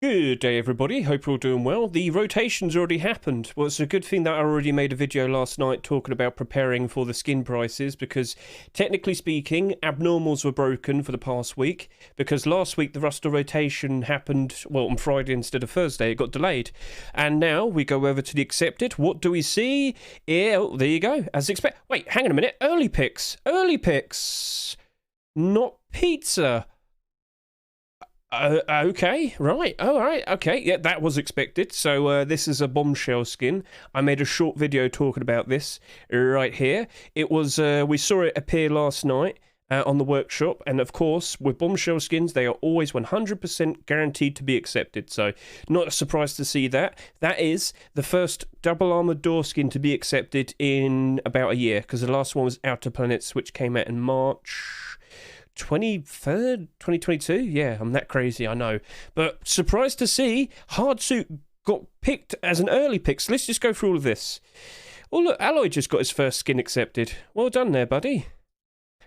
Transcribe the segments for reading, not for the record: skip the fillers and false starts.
Good day, everybody. Hope you're all doing well. The rotation's already happened. Well, it's a good thing that I already made a video last night talking about preparing for the skin prices because, technically speaking, abnormals were broken for the past week because last week the Ruster rotation happened, well, on Friday instead of Thursday. It got delayed. And now we go over to the accepted. What do we see? Yeah, oh, there you go. As expected. Wait, hang on a minute. Early picks. Early picks. Not pizza. Okay, right, all right, okay, yeah, that was expected. So this is a Bombshell skin. I made a short video talking about this right here. It was, we saw it appear last night on the workshop, and of course, with Bombshell skins, they are always 100% guaranteed to be accepted, so not a surprise to see that. That is the first double armored door skin to be accepted in about a year, because the last one was Outer Planets, which came out in March 23rd, 2022? Yeah, I'm that crazy, I know. But surprised to see Hardsuit got picked as an early pick. So let's just go through all of this. Oh, look, Alloy just got his first skin accepted. Well done there, buddy.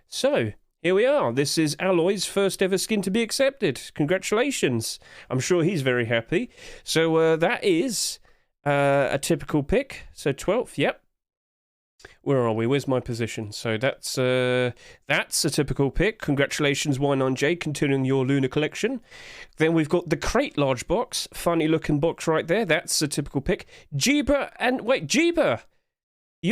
So, here we are. This is Alloy's first ever skin to be accepted. Congratulations. I'm sure he's very happy. So, that is a typical pick. So, 12th, yep. Where are we? Where's my position? So that's a typical pick. Congratulations, Y9J, continuing your Lunar collection. Then we've got the crate large box. Funny looking box right there. That's a typical pick. Jeeba, and wait, Jeeba!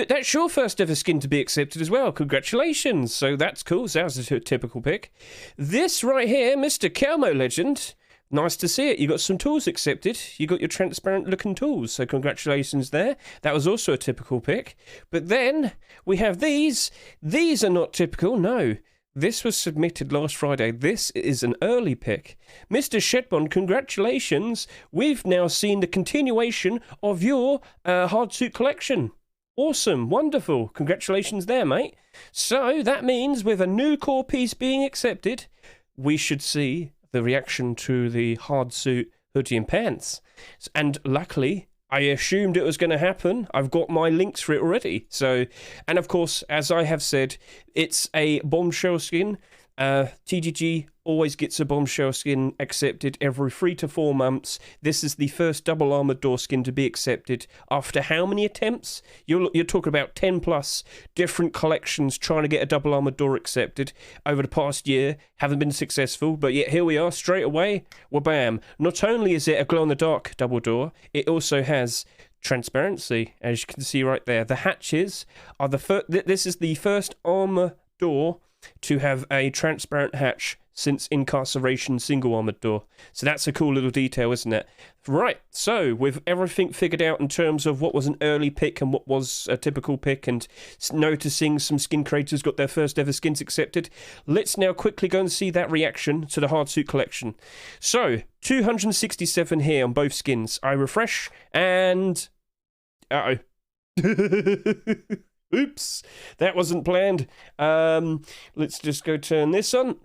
That's your first ever skin to be accepted as well. Congratulations. So that's cool. So that's a typical pick. This right here, Mr. Kelmo Legend. Nice to see it. You got some tools accepted. You got your transparent looking tools. So congratulations there. That was also a typical pick. But then we have these. These are not typical. No. This was submitted last Friday. This is an early pick. Mr. Shedbon, congratulations. We've now seen the continuation of your Hardsuit collection. Awesome. Wonderful. Congratulations there, mate. So that means with a new core piece being accepted, we should see the reaction to the Hardsuit hoodie and pants. And luckily, I assumed it was going to happen. I've got my links for it already. So, and of course, as I have said, it's a Bombshell skin. TGG always gets a Bombshell skin accepted every 3 to 4 months. This is the first double armored door skin to be accepted after how many attempts? You're talking about 10 plus different collections trying to get a double armored door accepted over the past year. Haven't been successful, but yet here we are straight away. Well, bam. Not only is it a glow in the dark double door, it also has transparency, as you can see right there. The hatches are the first. This is the first Armour door to have a transparent hatch since Incarceration single armored door. So that's a cool little detail, isn't it? Right, so with everything figured out in terms of what was an early pick and what was a typical pick, and noticing some skin creators got their first ever skins accepted, let's now quickly go and see that reaction to the Hardsuit collection. So, 267 here on both skins. I refresh, and... uh-oh. Oops, that wasn't planned. Let's just go turn this on.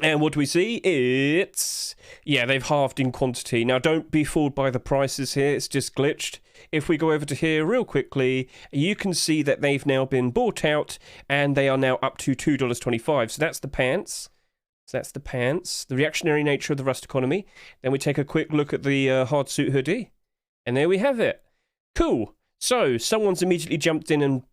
And what do we see? It's... yeah, they've halved in quantity. Now, don't be fooled by the prices here. It's just glitched. If we go over to here real quickly, you can see that they've now been bought out, and they are now up to $2.25. So that's the pants. So that's the pants. The reactionary nature of the Rust economy. Then we take a quick look at the Hardsuit hoodie. And there we have it. Cool. So, someone's immediately jumped in and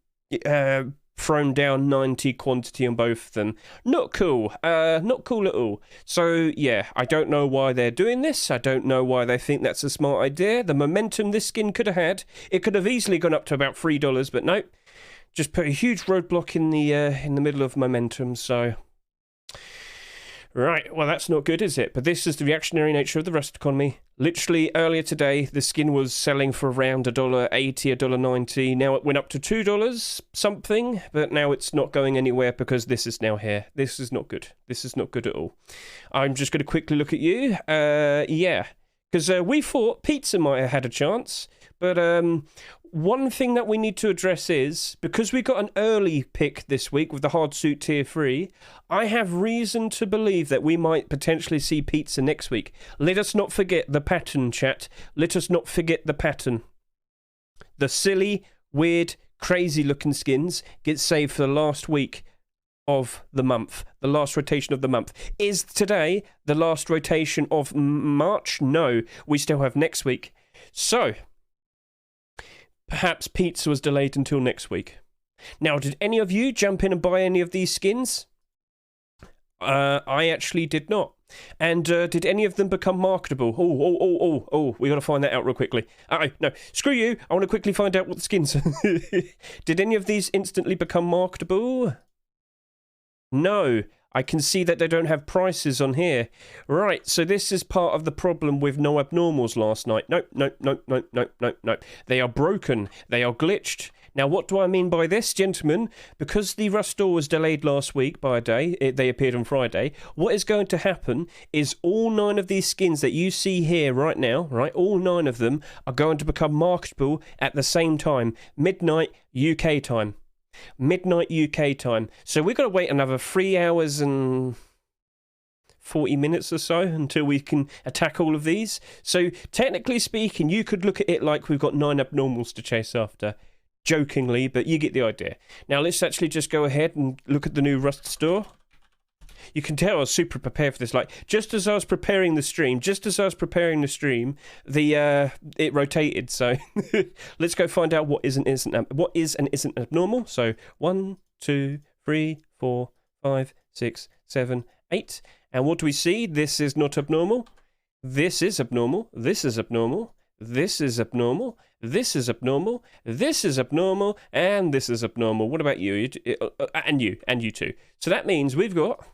thrown down 90 quantity on both of them. Not cool. Not cool at all. So, yeah, I don't know why they're doing this. I don't know why they think that's a smart idea. The momentum this skin could have had, it could have easily gone up to about $3, but nope. Just put a huge roadblock in the middle of momentum, so... right, well, that's not good, is it? But this is the reactionary nature of the Rust economy. Literally, earlier today, the skin was selling for around $1.80, $1.90. Now it went up to $2 something, but now it's not going anywhere because this is now here. This is not good. This is not good at all. I'm just going to quickly look at you. Yeah, because we thought pizza might have had a chance, but one thing that we need to address is, because we got an early pick this week with the Hardsuit Tier 3, I have reason to believe that we might potentially see pizza next week. Let us not forget the pattern, chat. Let us not forget the pattern. The silly, weird, crazy looking skins get saved for the last week of the month, the last rotation of the month. Is today the last rotation of March? No, we still have next week. So, perhaps pizza was delayed until next week. Now, did any of you jump in and buy any of these skins? I actually did not. And did any of them become marketable? Oh, we got to find that out real quickly. No, screw you. I want to quickly find out what the skins are. Did any of these instantly become marketable? No, I can see that they don't have prices on here. Right, so this is part of the problem with no abnormals last night. Nope. They are broken. They are glitched. Now, what do I mean by this, gentlemen? Because the Rust was delayed last week by a day, they appeared on Friday, what is going to happen is all 9 of these skins that you see here right now, right, all 9 of them are going to become marketable at the same time, midnight UK time. Midnight UK time. So we've got to wait another 3 hours and 40 minutes or so until we can attack all of these. So technically speaking, you could look at it like we've got 9 abnormals to chase after. Jokingly, but you get the idea. Now let's actually just go ahead and look at the new Rust store. You can tell I was super prepared for this. Like, just as I was preparing the stream, it rotated. So let's go find out what is and isn't abnormal. So 1, 2, 3, 4, 5, 6, 7, 8. And what do we see? This is not abnormal. This is abnormal. This is abnormal. This is abnormal. This is abnormal. This is abnormal. And this is abnormal. What about you? And you too. So that means we've got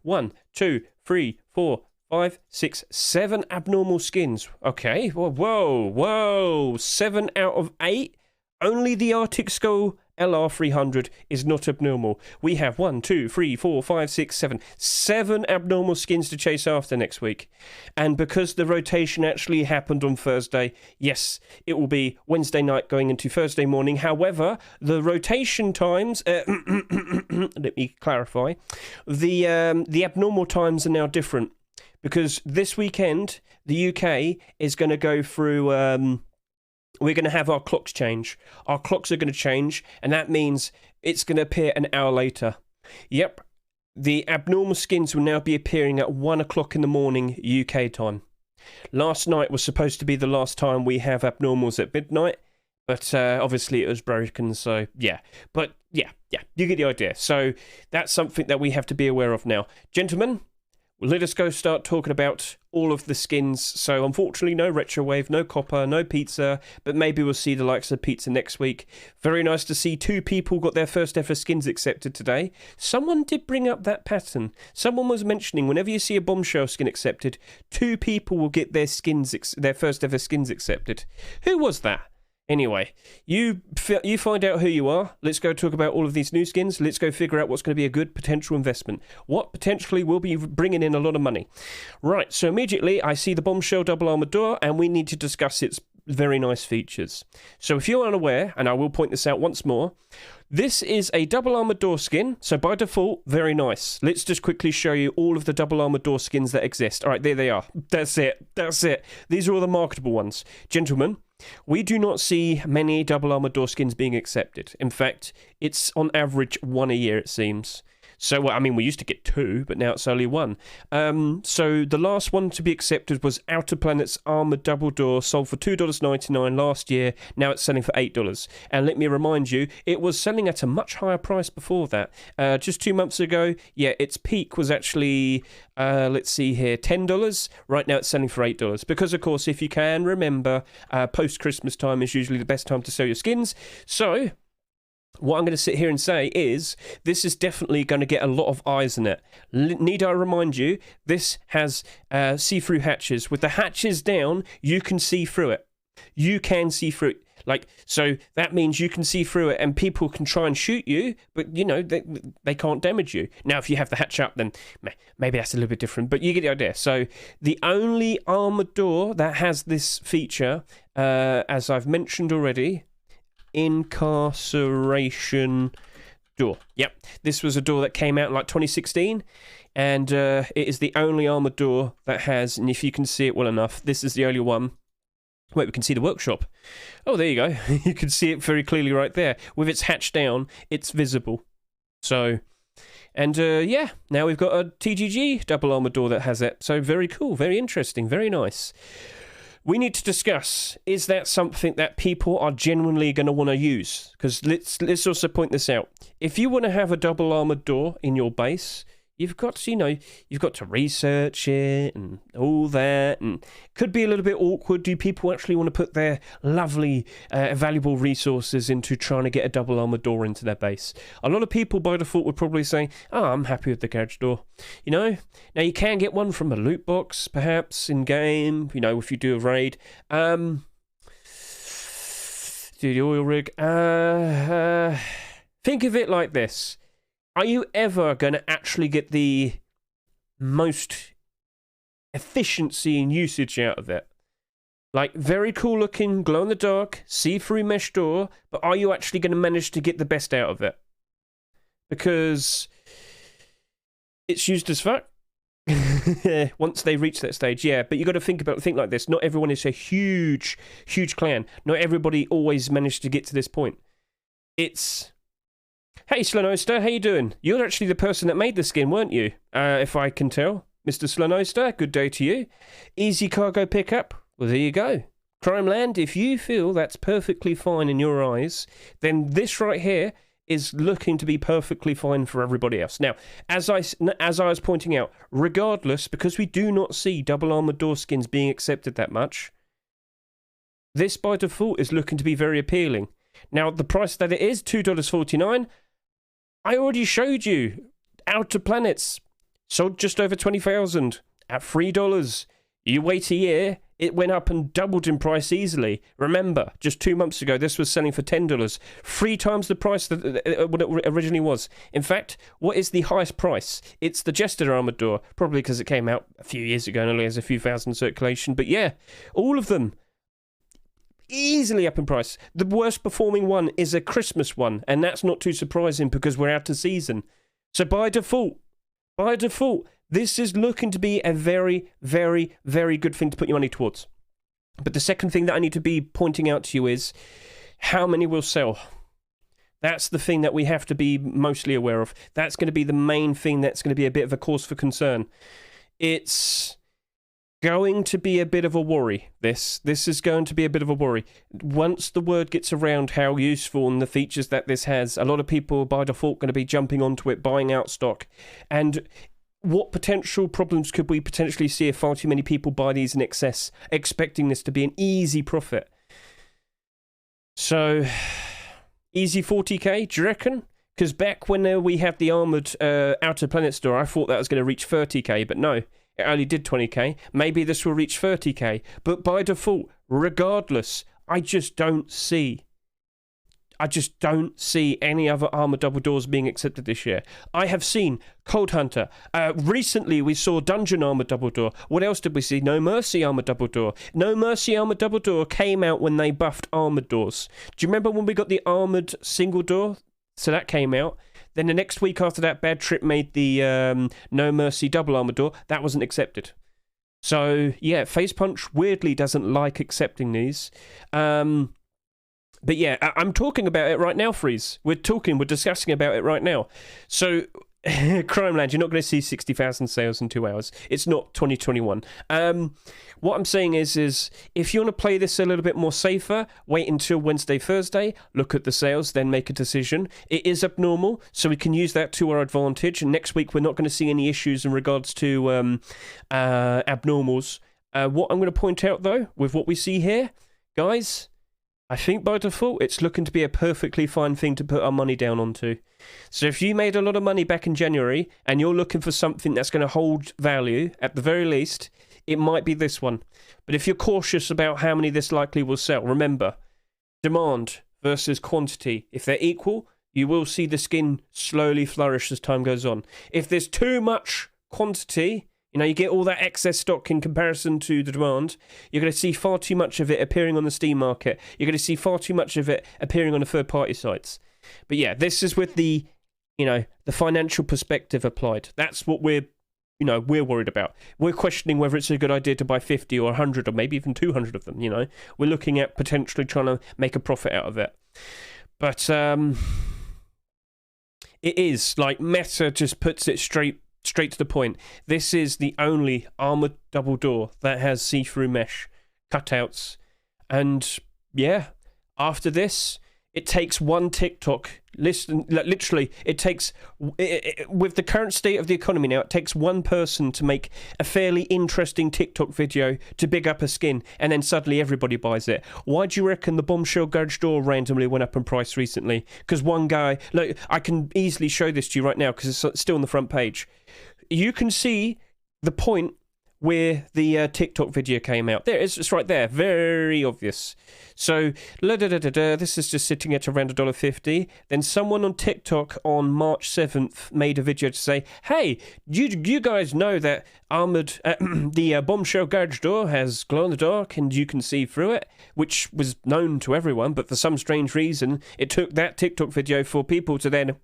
1, 2, 3, 4, 5, 6, 7 abnormal skins. Okay. Whoa. 7 out of 8. Only the Arctic Skull LR300 is not abnormal. We have 1, 2, 3, 4, 5, 6, 7. 7 abnormal skins to chase after next week. And because the rotation actually happened on Thursday, yes, it will be Wednesday night going into Thursday morning. However, the rotation times, let me clarify, the abnormal times are now different. Because this weekend, the UK is going to go through... we're going to have our clocks change. Our clocks are going to change, and that means it's going to appear an hour later. Yep, the abnormal skins will now be appearing at 1 o'clock in the morning UK time. Last night was supposed to be the last time we have abnormals at midnight, but obviously it was broken, so yeah. But yeah, you get the idea. So that's something that we have to be aware of now. Gentlemen, let us go start talking about all of the skins. So unfortunately, no Retrowave, no Copper, no Pizza, but maybe we'll see the likes of Pizza next week. Very nice to see 2 people got their first ever skins accepted today. Someone did bring up that pattern. Someone was mentioning whenever you see a Bombshell skin accepted, 2 people will get their their first ever skins accepted. Who was that? Anyway, you find out who you are. Let's go talk about all of these new skins. Let's go figure out what's going to be a good potential investment. What potentially will be bringing in a lot of money. Right, so immediately I see the Bombshell double armored door, and we need to discuss its very nice features. So if you're unaware, and I will point this out once more, this is a double armored door skin, so by default, very nice. Let's just quickly show you all of the double armored door skins that exist. All right, there they are. That's it. These are all the marketable ones. Gentlemen, we do not see many double armored door skins being accepted. In fact, it's on average 1 a year, it seems. So, well, I mean, we used to get 2, but now it's only 1. So the last one to be accepted was Outer Planet's Armored Double Door, sold for $2.99 last year. Now it's selling for $8. And let me remind you, it was selling at a much higher price before that. Just 2 months ago, yeah, its peak was actually, let's see here, $10. Right now it's selling for $8. Because, of course, if you can remember, post-Christmas time is usually the best time to sell your skins. So... what I'm going to sit here and say is this is definitely going to get a lot of eyes in it. Need I remind you, this has see-through hatches. With the hatches down, you can see through it. You can see through it. Like, so that means you can see through it and people can try and shoot you, but, you know, they can't damage you. Now, if you have the hatch up, then maybe that's a little bit different, but you get the idea. So the only armored door that has this feature, as I've mentioned already... incarceration door. Yep, this was a door that came out in like 2016, and it is the only armored door that has, and if you can see it well enough, this is the only one. Wait, we can see the workshop. Oh, there you go. You can see it very clearly right there. With its hatch down, it's visible. So, and yeah, now we've got a TGG double armored door that has it. So very cool, very interesting, very nice. We need to discuss, is that something that people are genuinely going to want to use? Because let's also point this out. If you want to have a double armored door in your base, you've got to, you've got to research it and all that, and it could be a little bit awkward. Do people actually want to put their lovely, valuable resources into trying to get a double armored door into their base? A lot of people by default would probably say, oh, I'm happy with the garage door. Now you can get one from a loot box, perhaps, in game, if you do a raid. Do the oil rig. Think of it like this. Are you ever going to actually get the most efficiency and usage out of it? Like, very cool looking, glow in the dark, see-through mesh door, but are you actually going to manage to get the best out of it? Because it's used as fuck. Once they reach that stage, yeah. But you got to think like this. Not everyone is a huge clan. Not everybody always managed to get to this point. Hey, Slanoster, how you doing? You're actually the person that made the skin, weren't you? If I can tell. Mr. Slanoster, good day to you. Easy cargo pickup. Well, there you go. Crimeland, if you feel that's perfectly fine in your eyes, then this right here is looking to be perfectly fine for everybody else. Now, as I was pointing out, regardless, because we do not see double armored door skins being accepted that much, this by default is looking to be very appealing. Now, the price that it is, $2.49, I already showed you. Outer Planets sold just over 20,000 at $3. You wait a year, it went up and doubled in price easily. Remember, just 2 months ago, this was selling for $10, 3 times the price that what it originally was. In fact, what is the highest price? It's the Jester armored door, probably because it came out a few years ago and only has a few thousand in circulation. But yeah, all of them easily up in price. The worst performing one is a Christmas one, and that's not too surprising because we're out of season. So by default, this is looking to be a very, very, very good thing to put your money towards. But the second thing that I need to be pointing out to you is how many will sell. That's the thing that we have to be mostly aware of. That's going to be the main thing that's going to be a bit of a cause for concern. It's going to be a bit of a worry. This is going to be a bit of a worry. Once the word gets around how useful and the features that this has, a lot of people by default going to be jumping onto it, buying out stock. And what potential problems could we potentially see if far too many people buy these in excess, expecting this to be an easy profit? So, easy 40k, do you reckon? Because back when we had the armoured Outer Planet store, I thought that was going to reach 30k, but no. It only did 20k. Maybe this will reach 30k. But by default, regardless, I just don't see any other armor double doors being accepted this year. I have seen Cold Hunter. Recently, we saw Dungeon armor double door. What else did we see? No Mercy armor double door. No Mercy armor double door came out when they buffed armored doors. Do you remember when we got the armored single door? So that came out. Then the next week after that, Bad Trip made the No Mercy double armor door. That wasn't accepted. So, yeah, Face Punch weirdly doesn't like accepting these. But yeah, I'm talking about it right now, Freeze. We're discussing about it right now. So, Crimeland, you're not going to see 60,000 sales in 2 hours. It's not 2021. What I'm saying is if you want to play this a little bit more safer, wait until Wednesday, Thursday, look at the sales, then make a decision. It is abnormal, so we can use that to our advantage. And next week, we're not going to see any issues in regards to abnormals. What I'm going to point out, though, with what we see here, guys, I think by default, it's looking to be a perfectly fine thing to put our money down onto. So if you made a lot of money back in January and you're looking for something that's going to hold value, at the very least, it might be this one. But if you're cautious about how many this likely will sell, remember, demand versus quantity. If they're equal, you will see the skin slowly flourish as time goes on. If there's too much quantity, you get all that excess stock in comparison to the demand, you're going to see far too much of it appearing on the Steam market. You're going to see far too much of it appearing on the third-party sites. But yeah, this is with the financial perspective applied. That's what we're worried about. We're questioning whether it's a good idea to buy 50 or 100 or maybe even 200 of them, We're looking at potentially trying to make a profit out of it. But It is. Like, Meta just puts it straight to the point. This is the only Armour double door that has see-through mesh cutouts. And, yeah, after this, it takes one TikTok. Listen, literally, it takes, with the current state of the economy now, it takes one person to make a fairly interesting TikTok video to big up a skin, and then suddenly everybody buys it. Why do you reckon the Bombshell garage door randomly went up in price recently? Because one guy, look, I can easily show this to you right now because it's still on the front page. You can see the point where the TikTok video came out. There, it's right there. Very obvious. So, this is just sitting at around $1.50. Then someone on TikTok on March 7th made a video to say, hey, you guys know that Armoured, the Bombshell garage door has glow in the dark and you can see through it, which was known to everyone, but for some strange reason, it took that TikTok video for people to then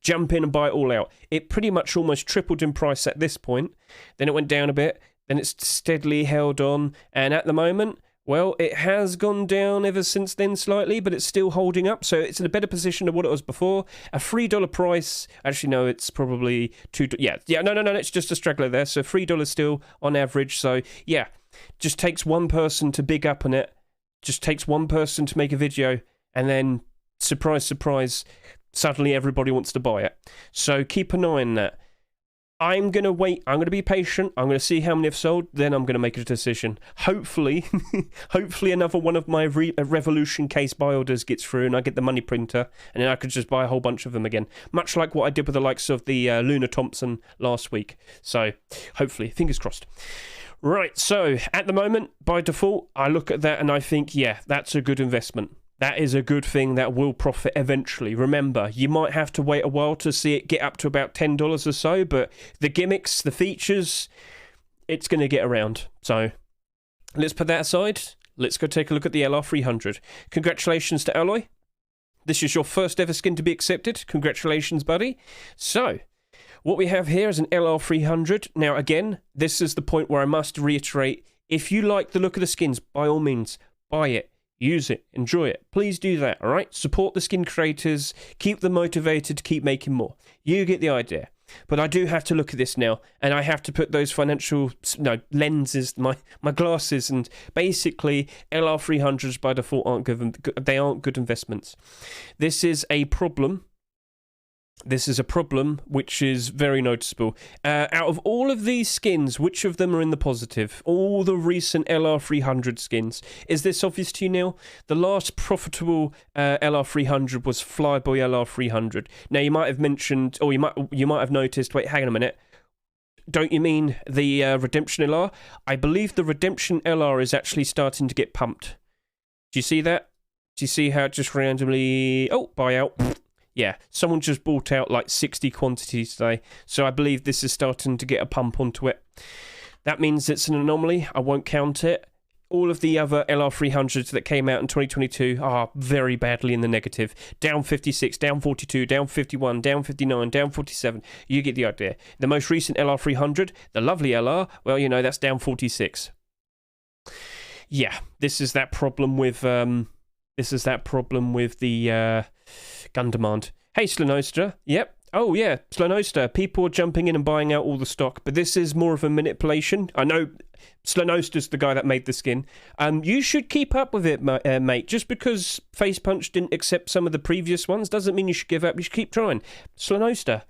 jump in and buy it all out. It pretty much almost tripled in price at this point. Then it went down a bit. Then it's steadily held on. And at the moment, well, it has gone down ever since then slightly, but it's still holding up. So it's in a better position than what it was before. A $3 price. Actually, no, it's probably $2. Yeah, no, it's just a straggler there. So $3 still on average. So yeah, just takes one person to big up on it. Just takes one person to make a video. And then, surprise, surprise, suddenly everybody wants to buy it. So keep an eye on that. I'm going to wait. I'm going to be patient. I'm going to see how many have sold. Then I'm going to make a decision. Hopefully another one of my Revolution case buy orders gets through and I get the money printer. And then I could just buy a whole bunch of them again. Much like what I did with the likes of the Lunar Thompson last week. So hopefully, fingers crossed. Right, so at the moment, by default, I look at that and I think, yeah, that's a good investment. That is a good thing that will profit eventually. Remember, you might have to wait a while to see it get up to about $10 or so, but the gimmicks, the features, it's going to get around. So let's put that aside. Let's go take a look at the LR300. Congratulations to Alloy. This is your first ever skin to be accepted. Congratulations, buddy. So what we have here is an LR300. Now, again, this is the point where I must reiterate, if you like the look of the skins, by all means, buy it. Use it. Enjoy it. Please do that, all right? Support the skin creators. Keep them motivated to keep making more. You get the idea. But I do have to look at this now, and I have to put those financial lenses, my glasses, and basically LR300s by default aren't good investments. This is a problem. This is a problem which is very noticeable. Out of all of these skins, which of them are in the positive? All the recent LR300 skins. Is this obvious to you, Neil? The last profitable LR300 was Flyboy LR300. Now, you might have mentioned, or you might have noticed, wait, hang on a minute. Don't you mean the Redemption LR? I believe the Redemption LR is actually starting to get pumped. Do you see that? Do you see how it just randomly... Oh, buy out. Yeah, someone just bought out like 60 quantities today, so I believe this is starting to get a pump onto it. That means it's an anomaly. I won't count it. All of the other LR300s that came out in 2022 are very badly in the negative. Down 56, down 42, down 51, down 59, down 47. You get the idea. The most recent LR300, the lovely LR, well, you know, that's down 46. Yeah, this is that problem with the gun demand. Hey, Slanoster. Yep. Oh, yeah, Slanoster. People are jumping in and buying out all the stock, but this is more of a manipulation. I know Slanoster's the guy that made the skin. You should keep up with it, mate. Just because Face Punch didn't accept some of the previous ones doesn't mean you should give up. You should keep trying. Slanoster,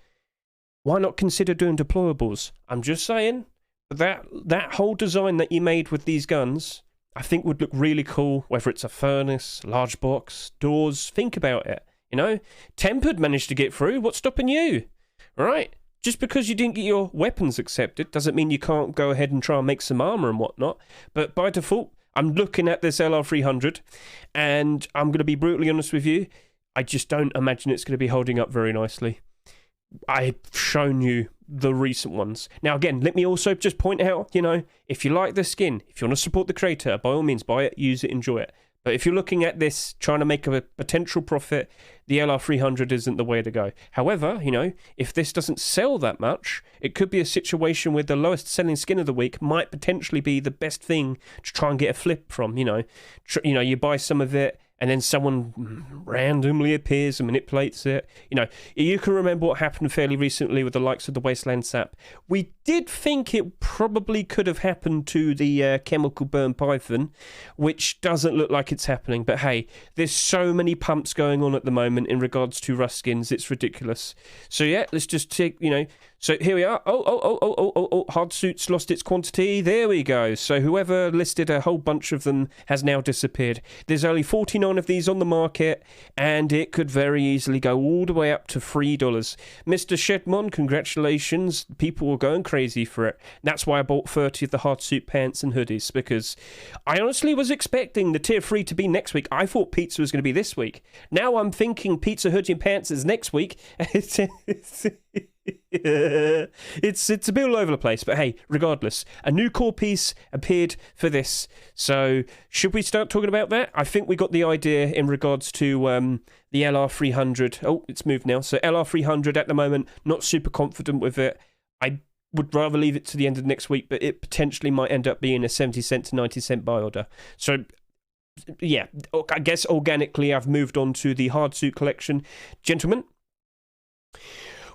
why not consider doing deployables? I'm just saying, that whole design that you made with these guns, I think would look really cool, whether it's a furnace, large box, doors. Think about it. You know, Tempered managed to get through. What's stopping you? Right? Just because you didn't get your weapons accepted doesn't mean you can't go ahead and try and make some armor and whatnot. But by default, I'm looking at this LR300, and I'm going to be brutally honest with you. I just don't imagine it's going to be holding up very nicely. I've shown you the recent ones. Now, again, let me also just point out, you know, if you like the skin, if you want to support the creator, by all means, buy it, use it, enjoy it. But if you're looking at this, trying to make a potential profit, the LR300 isn't the way to go. However, you know, if this doesn't sell that much, it could be a situation where the lowest selling skin of the week might potentially be the best thing to try and get a flip from, you know. You buy some of it, and then someone randomly appears and manipulates it. You know, you can remember what happened fairly recently with the likes of the Wasteland Sap. We did think it probably could have happened to the chemical burn python, which doesn't look like it's happening. But hey, there's so many pumps going on at the moment in regards to rust skins. It's ridiculous. So yeah, let's just take, you know, so here we are. Oh, Hardsuit's lost its quantity. There we go. So whoever listed a whole bunch of them has now disappeared. There's only 49 of these on the market, and it could very easily go all the way up to $3. Mr. Shedmon, congratulations. People were going crazy for it. That's why I bought 30 of the Hardsuit pants and hoodies, because I honestly was expecting the tier 3 to be next week. I thought pizza was going to be this week. Now I'm thinking pizza, hoodie, and pants is next week. It's a bit all over the place, but hey, regardless, a new core piece appeared for this. So should we start talking about that? I think we got the idea in regards to the LR300. Oh, it's moved now. So LR300 at the moment, not super confident with it. I would rather leave it to the end of next week, but it potentially might end up being a 70 cent to 90 cent buy order. So yeah, I guess organically I've moved on to the Hardsuit collection. Gentlemen,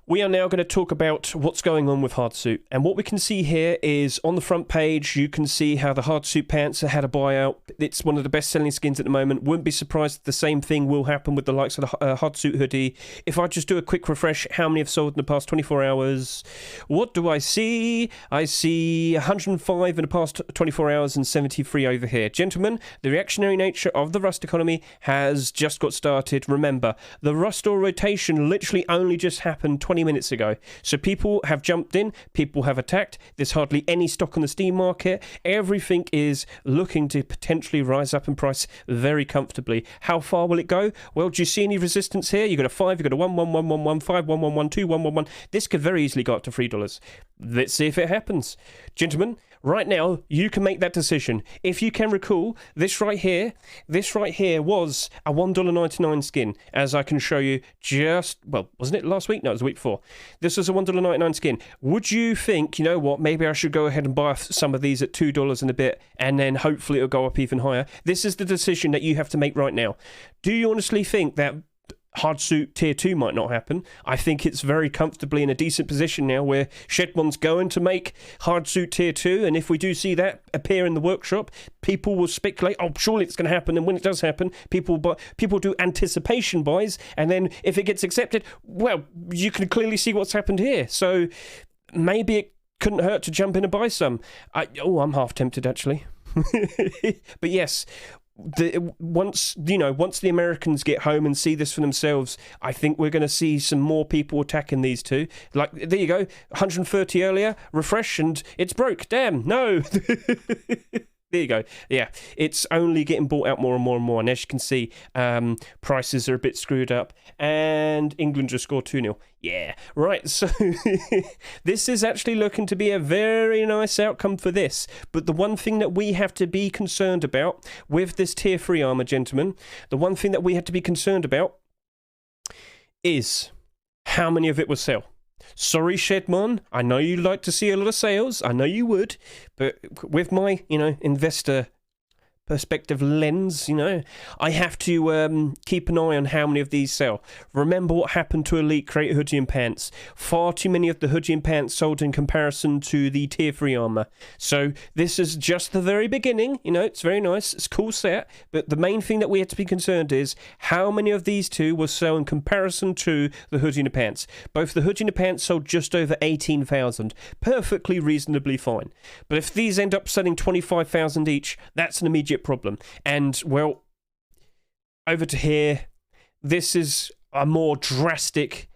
we are now going to talk about what's going on with Hardsuit. And what we can see here is on the front page, you can see how the Hardsuit pants had a buyout. It's one of the best-selling skins at the moment. Wouldn't be surprised if the same thing will happen with the likes of the Hardsuit hoodie. If I just do a quick refresh, how many have sold in the past 24 hours? What do I see? I see 105 in the past 24 hours and 73 over here. Gentlemen, the reactionary nature of the Rust economy has just got started. Remember, the Rust or rotation literally only just happened 20 minutes ago. So people have jumped in, people have attacked. There's hardly any stock on the Steam market. Everything is looking to potentially rise up in price very comfortably. How far will it go? Well, do you see any resistance here? You've got a 5, you've got a 1, 1, 1, 1, 1, 5, 1, 1, 1, 2, 1, 1, 1. This could very easily go up to $3. Let's see if it happens. Gentlemen, right now, you can make that decision. If you can recall, this right here was a $1.99 skin, as I can show you just, well, wasn't it last week? No, it was the week before. This was a $1.99 skin. Would you think, you know what, maybe I should go ahead and buy some of these at $2 and a bit, and then hopefully it'll go up even higher? This is the decision that you have to make right now. Do you honestly think that Hardsuit tier 2 might not happen? I think it's very comfortably in a decent position now where Shedmon's going to make Hardsuit tier 2, and if we do see that appear in the workshop, people will speculate, oh, surely it's going to happen, and when it does happen, people do anticipation buys, and then if it gets accepted, well, you can clearly see what's happened here. So maybe it couldn't hurt to jump in and buy some. I'm half tempted, actually. But yes, once the Americans get home and see this for themselves, I think we're going to see some more people attacking these two. Like, there you go, 130 earlier, refresh, and it's broke. Damn, no. There you go. Yeah, it's only getting bought out more and more and more. And as you can see, prices are a bit screwed up. And England just scored 2-0. Yeah, right. So this is actually looking to be a very nice outcome for this. But the one thing that we have to be concerned about with this tier 3 armor, gentlemen, the one thing that we have to be concerned about is how many of it will sell. Sorry, Shedmon, I know you'd like to see a lot of sales. I know you would. But with my, investor perspective lens, I have to keep an eye on how many of these sell. Remember what happened to Elite Crate hoodie and pants. Far too many of the hoodie and pants sold in comparison to the tier 3 armor. So this is just the very beginning. It's very nice. It's a cool set. But the main thing that we have to be concerned is how many of these two will sell in comparison to the hoodie and the pants. Both the hoodie and the pants sold just over 18,000. Perfectly reasonably fine. But if these end up selling 25,000 each, that's an immediate problem. And well, over to here, this is a more drastic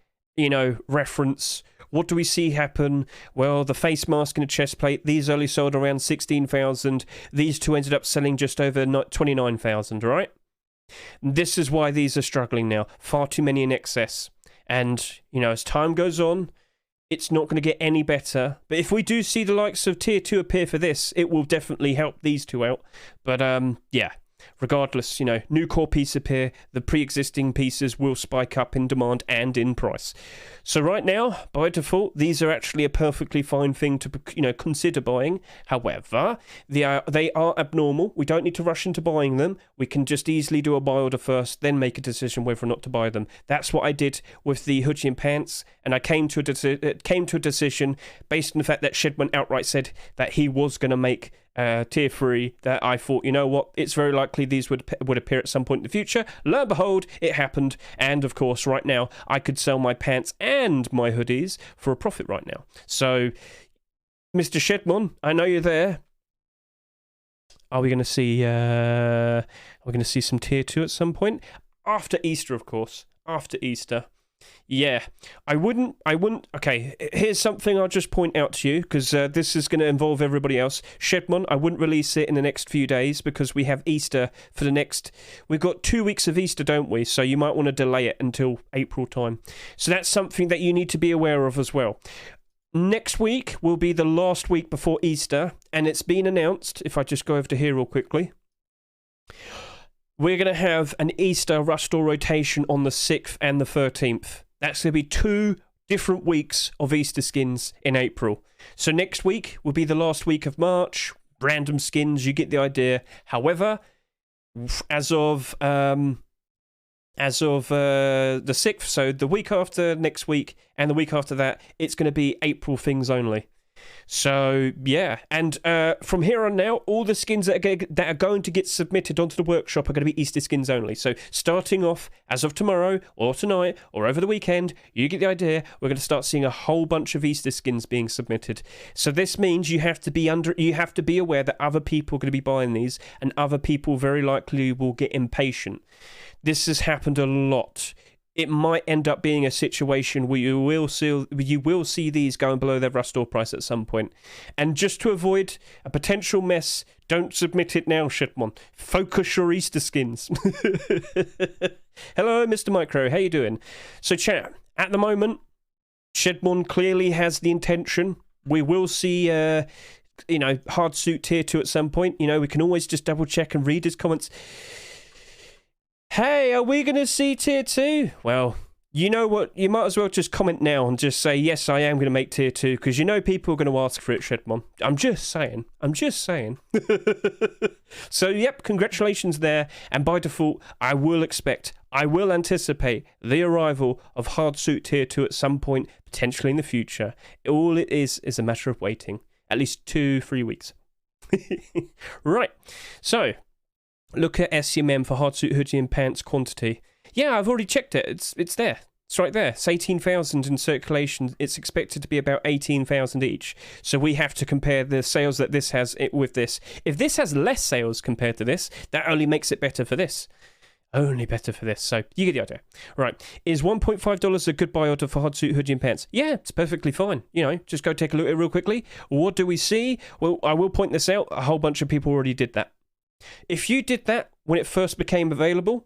reference. What do we see happen? Well, the face mask and the chest plate, these only sold around 16,000. These two ended up selling just over 29,000, right? This is why these are struggling now. Far too many in excess. And as time goes on, it's not going to get any better. But if we do see the likes of tier 2 appear for this, it will definitely help these two out. But yeah, regardless, new core piece appear, the pre-existing pieces will spike up in demand and in price. So right now, by default, these are actually a perfectly fine thing to, consider buying. However, they are abnormal. We don't need to rush into buying them. We can just easily do a buy order first, then make a decision whether or not to buy them. That's what I did with the hoodie and pants, and I came to a decision based on the fact that Shedman outright said that he was going to make tier 3, that I thought, you know what, it's very likely these would appear at some point in the future. Lo and behold, it happened, and of course right now I could sell my pants and my hoodies for a profit right now. So Mr. Shedmon, I know you're there. Are we going to see some tier 2 at some point? After Easter, of course. After Easter. Yeah, I wouldn't, okay, here's something I'll just point out to you, because this is going to involve everybody else. Shedmon, I wouldn't release it in the next few days, because we have Easter for we've got 2 weeks of Easter, don't we? So you might want to delay it until April time. So that's something that you need to be aware of as well. Next week will be the last week before Easter, and it's been announced, if I just go over to here real quickly, we're going to have an Easter Rustore rotation on the 6th and the 13th. That's going to be 2 different weeks of Easter skins in April. So next week will be the last week of March. Random skins, you get the idea. However, as of the 6th, so the week after next week and the week after that, it's going to be April things only. So yeah, and from here on now, all the skins that are going to get submitted onto the workshop are going to be Easter skins only. So starting off as of tomorrow or tonight or over the weekend, you get the idea. We're going to start seeing a whole bunch of Easter skins being submitted. So this means you have to be aware that other people are going to be buying these, and other people very likely will get impatient. This has happened a lot. It might end up being a situation where you will see these going below their Rustore price at some point. And just to avoid a potential mess, don't submit it now, Shedmon. Focus your Easter skins. Hello, Mr. Micro. How you doing? So, chat, at the moment, Shedmon clearly has the intention. We will see, Hardsuit tier 2 at some point. We can always just double check and read his comments. Hey, are we going to see tier 2? Well, you know what? You might as well just comment now and just say, yes, I am going to make tier 2, because people are going to ask for it, Shedmon. I'm just saying. So, yep, congratulations there. And by default, I will anticipate the arrival of Hardsuit tier 2 at some point, potentially in the future. All it is a matter of waiting. At least 2-3 weeks. Right. So, look at SCMM for Hardsuit hoodie and pants quantity. Yeah, I've already checked it. It's there. It's right there. It's 18,000 in circulation. It's expected to be about 18,000 each. So we have to compare the sales that this has with this. If this has less sales compared to this, that only makes it better for this. Only better for this. So you get the idea. Right. Is $1.5 a good buy order for Hardsuit hoodie and pants? Yeah, it's perfectly fine. Just go take a look at it real quickly. What do we see? Well, I will point this out. A whole bunch of people already did that. If you did that when it first became available,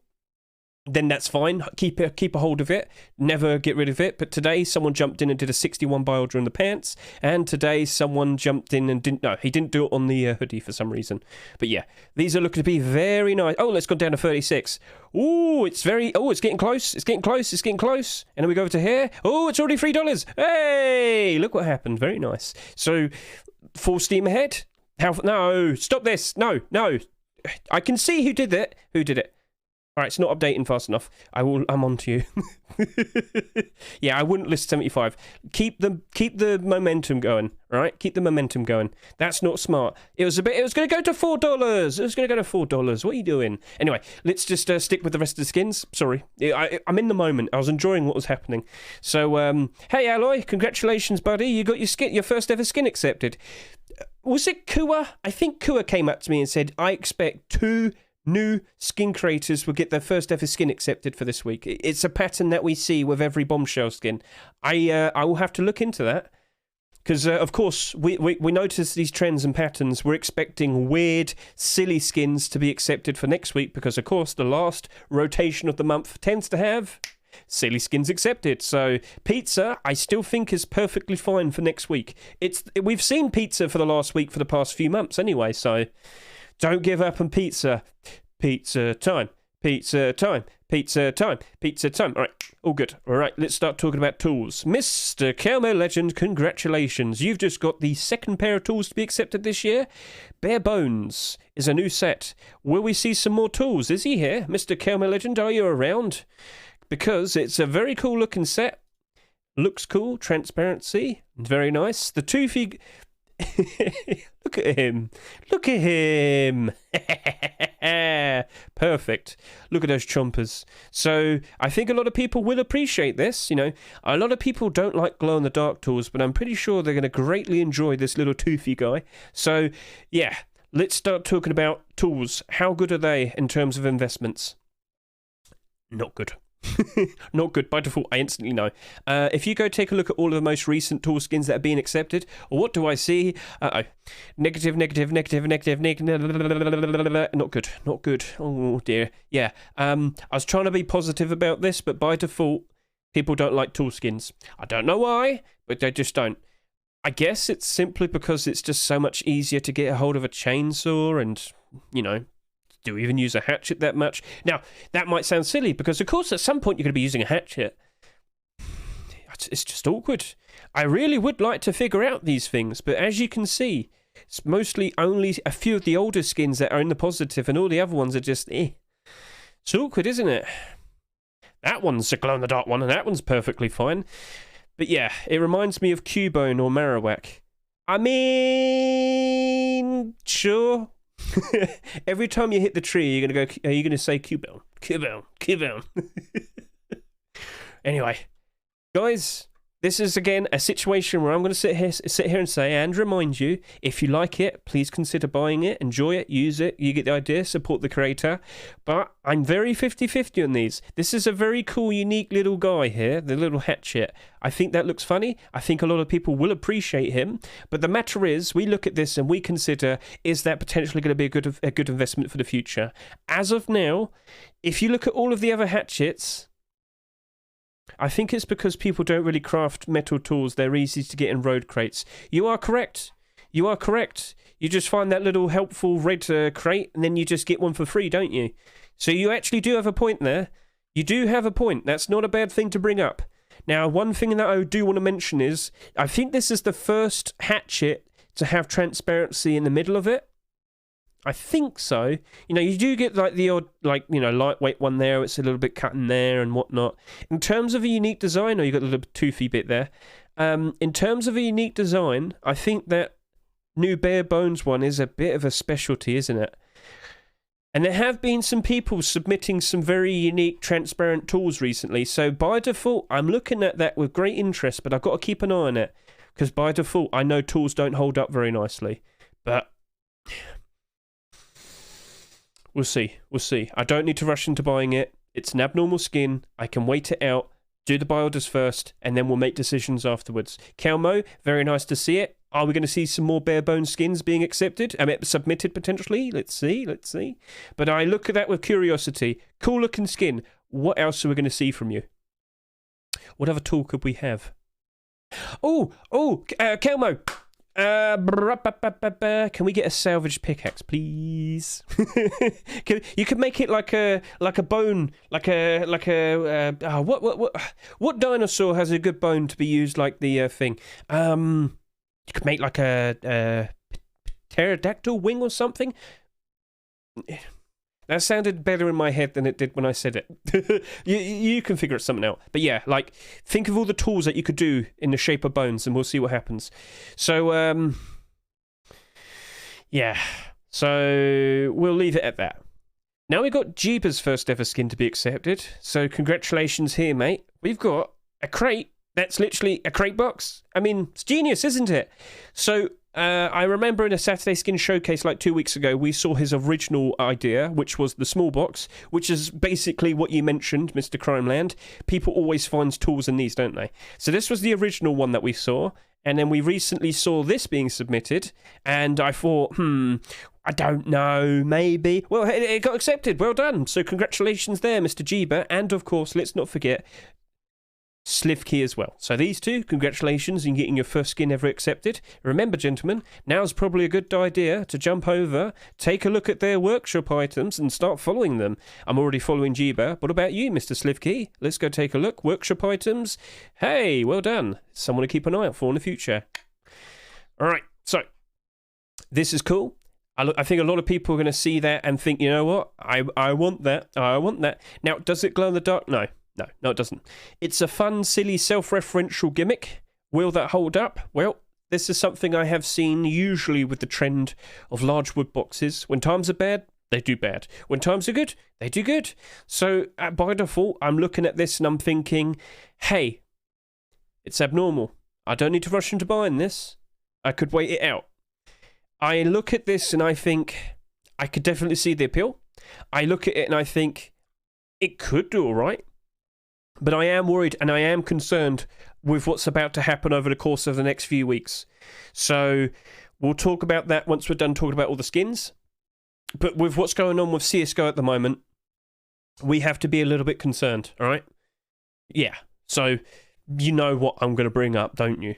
then that's fine. Keep a hold of it. Never get rid of it. But today, someone jumped in and did a 61 buy order on the pants. And today, someone jumped in and he didn't do it on the hoodie for some reason. But yeah, these are looking to be very nice. Oh, let's go down to 36. Ooh, it's getting close. It's getting close. And then we go over to here. Oh, it's already $3. Hey, look what happened. Very nice. So, full steam ahead. No, stop this. No. I can see who did it. All right, it's not updating fast enough. I'm on to you. Yeah, I wouldn't list 75. Keep the momentum going. All right, keep the momentum going. That's not smart. It was going to go to $4. What are you doing? Anyway, let's just stick with the rest of the skins. Sorry, I'm in the moment. I was enjoying what was happening. So, hey Alloy, congratulations, buddy. You got your first ever skin accepted. Was it Kua? I think Kua came up to me and said, I expect 2 new skin creators will get their first ever skin accepted for this week. It's a pattern that we see with every Bombshell skin. I will have to look into that, because of course we notice these trends and patterns. We're expecting weird, silly skins to be accepted for next week, because of course the last rotation of the month tends to have silly skins accepted. So pizza, I still think, is perfectly fine for next week. We've seen pizza for the last week for the past few months anyway, so don't give up on pizza. Pizza time. Pizza time. Pizza time. Pizza time. All right, all good. All right, let's start talking about tools. Mr. Camo Legend, congratulations. You've just got the second pair of tools to be accepted this year. Bare Bones is a new set. Will we see some more tools? Is he here? Mr. Camo Legend, are you around? Because it's a very cool looking set. Looks cool. Transparency. Very nice. The toothy... Look at him. Look at him. Perfect. Look at those chompers. So I think a lot of people will appreciate this. You know, a lot of people don't like glow-in-the-dark tools, but I'm pretty sure they're going to greatly enjoy this little toothy guy. So yeah, let's start talking about tools. How good are they in terms of investments? Not good. Not good. By default, I instantly know. If you go take a look at all of the most recent tool skins that are being accepted, what do I see? Negative, negative, negative, negative, negative. Not good. Not good. Oh dear. Yeah. I was trying to be positive about this, but by default, people don't like tool skins. I don't know why, but they just don't. I guess it's simply because it's just so much easier to get a hold of a chainsaw and, you know, do we even use a hatchet that much? Now, that might sound silly because, of course, at some point you're going to be using a hatchet. It's just awkward. I really would like to figure out these things, but as you can see, it's mostly only a few of the older skins that are in the positive, and all the other ones are just, It's awkward, isn't it? That one's a glow-in-the-dark one, and that one's perfectly fine. But yeah, it reminds me of Cubone or Marowak. I mean, sure. Every time you hit the tree, you're going to say Cubone, Cubone, Cubone. Anyway, guys, this is again a situation where I'm going to sit here and say and remind you, if you like it, please consider buying it, enjoy it, use it. You get the idea, support the creator. But I'm very 50-50 on these. This is a very cool, unique little guy here, the little hatchet. I think that looks funny. I think a lot of people will appreciate him. But the matter is, we look at this and we consider, is that potentially going to be a good investment for the future? As of now, if you look at all of the other hatchets, I think it's because people don't really craft metal tools. They're easy to get in road crates. You are correct. You are correct. You just find that little helpful red crate and then you just get one for free, don't you? So you actually do have a point there. You do have a point. That's not a bad thing to bring up. Now, one thing that I do want to mention is, I think this is the first hatchet to have transparency in the middle of it. I think so. You know, you do get like the odd, like, you know, lightweight one there. It's a little bit cut in there and whatnot. In terms of a unique design, you got a little toothy bit there. In terms of a unique design, I think that new Bare Bones one is a bit of a specialty, isn't it? And there have been some people submitting some very unique transparent tools recently. So by default, I'm looking at that with great interest, but I've got to keep an eye on it. Because by default, I know tools don't hold up very nicely. But we'll see. We'll see. I don't need to rush into buying it. It's an abnormal skin. I can wait it out, do the buy orders first, and then we'll make decisions afterwards. Calmo, very nice to see it. Are we going to see some more bare bone skins being accepted? I mean, submitted potentially? Let's see. Let's see. But I look at that with curiosity. Cool looking skin. What else are we going to see from you? What other tool could we have? Calmo. Can we get a salvaged pickaxe, please? You could make it like a bone, what dinosaur has a good bone to be used like the thing? You could make like a pterodactyl wing or something. That sounded better in my head than it did when I said it. You can figure something out. But yeah, like, think of all the tools that you could do in the shape of bones, and we'll see what happens. So, yeah. So, we'll leave it at that. Now we've got Jeeba's first ever skin to be accepted. So, congratulations here, mate. We've got a crate. That's literally a crate box. I mean, it's genius, isn't it? So, I remember in a Saturday Skin Showcase like 2 weeks ago, we saw his original idea, which was the small box, which is basically what you mentioned, Mr. Crimeland. People always find tools in these, don't they? So this was the original one that we saw, and then we recently saw this being submitted, and I thought, I don't know, maybe. Well, it got accepted. Well done. So congratulations there, Mr. Jeeba. And of course, let's not forget, Slivkey as well. So these two, congratulations in getting your first skin ever accepted. Remember, gentlemen, now's probably a good idea to jump over, take a look at their workshop items, and start following them. I'm already following Jeeba. What about you, Mr. Slivkey? Let's go take a look. Workshop items. Hey, well done. Someone to keep an eye out for in the future. All right, so this is cool. I think a lot of people are going to see that and think, you know what? I want that. I want that. Now, does it glow in the dark? No. No, it doesn't. It's a fun, silly, self-referential gimmick. Will that hold up? Well, this is something I have seen usually with the trend of large wood boxes. When times are bad, they do bad. When times are good, they do good. So, by default, I'm looking at this and I'm thinking, hey, it's abnormal. I don't need to rush into buying this. I could wait it out. I look at this and I think, I could definitely see the appeal. I look at it and I think, it could do all right. But I am worried and I am concerned with what's about to happen over the course of the next few weeks. So we'll talk about that once we're done talking about all the skins. But with what's going on with CSGO at the moment, we have to be a little bit concerned, all right? Yeah, so you know what I'm going to bring up, don't you?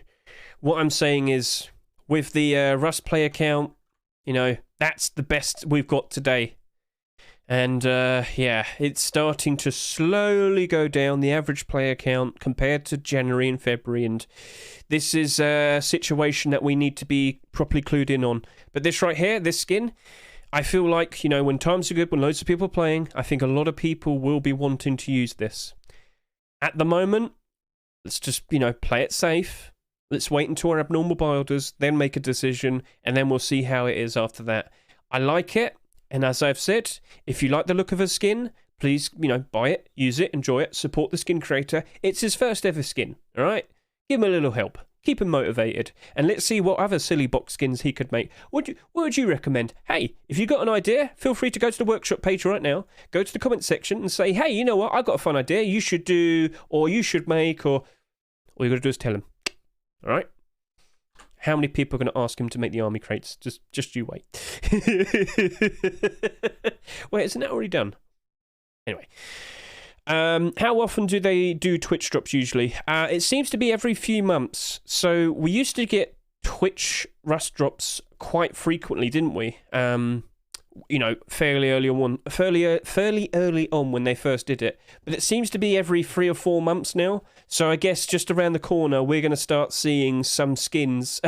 What I'm saying is, with the Rust player count, you know, that's the best we've got today. And, yeah, it's starting to slowly go down, the average player count, compared to January and February. And this is a situation that we need to be properly clued in on. But this right here, this skin, I feel like, you know, when times are good, when loads of people are playing, I think a lot of people will be wanting to use this. At the moment, let's just, you know, play it safe. Let's wait until our abnormal builders, then make a decision, and then we'll see how it is after that. I like it. And as I've said, if you like the look of a skin, please, you know, buy it, use it, enjoy it, support the skin creator. It's his first ever skin, all right? Give him a little help. Keep him motivated. And let's see what other silly box skins he could make. What would you recommend? Hey, if you've got an idea, feel free to go to the workshop page right now. Go to the comment section and say, hey, you know what? I've got a fun idea. You should do, or you should make, or all you got to do is tell him. All right? How many people are going to ask him to make the army crates? Just you wait. Wait, isn't that already done? Anyway. How often do they do Twitch drops usually? It seems to be every few months. So we used to get Twitch Rust drops quite frequently, didn't we? You know, fairly early on when they first did it. But it seems to be every 3 or 4 months now. So I guess just around the corner, we're going to start seeing some skins,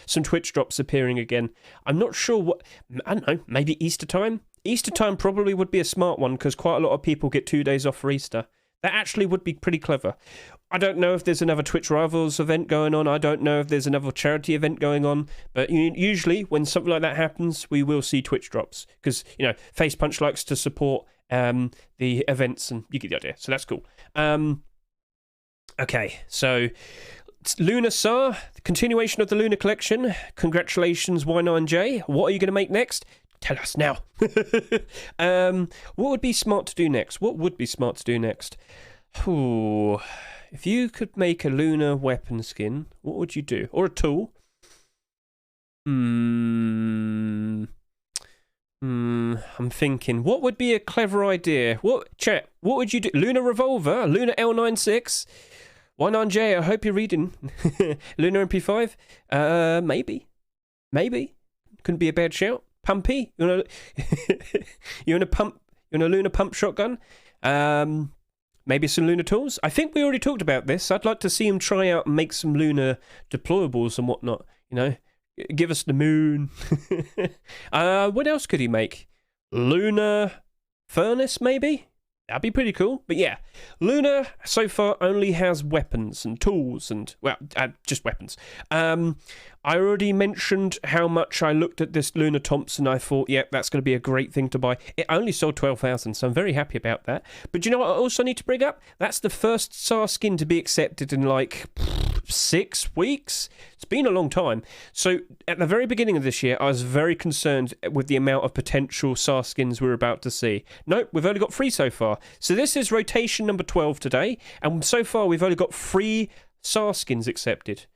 some Twitch drops appearing again. I'm not sure what, I don't know, maybe Easter time? Easter time probably would be a smart one because quite a lot of people get 2 days off for Easter. That actually would be pretty clever. I don't know if there's another Twitch Rivals event going on. I don't know if there's another charity event going on. But usually when something like that happens, we will see Twitch drops. Because, you know, Face Punch likes to support the events and you get the idea. So that's cool. Okay, so Lunar SAR, the continuation of the Lunar collection. Congratulations, Y9J. What are you going to make next? Tell us now. What would be smart to do next? Ooh, if you could make a lunar weapon skin, what would you do? Or a tool? I'm thinking, what would be a clever idea? What would you do? Lunar revolver? Lunar L96? Y9J, I hope you're reading. Lunar MP5? Maybe. Couldn't be a bad shout. Pumpy? You want a lunar pump shotgun? Maybe some lunar tools? I think we already talked about this. I'd like to see him try out and make some lunar deployables and whatnot. You know, give us the moon. What else could he make? Lunar furnace, maybe? That'd be pretty cool. But yeah, Lunar so far only has weapons and tools and, well, just weapons. I already mentioned how much I looked at this Lunar Thompson. I thought, yeah, that's going to be a great thing to buy. It only sold 12,000, so I'm very happy about that. But do you know what I also need to bring up? That's the first SAR skin to be accepted in like 6 weeks. It's been a long time. So at the very beginning of this year, I was very concerned with the amount of potential SAR skins we're about to see. Nope, we've only got 3 so far. So this is rotation number 12 today, and so far we've only got 3 SAR skins accepted.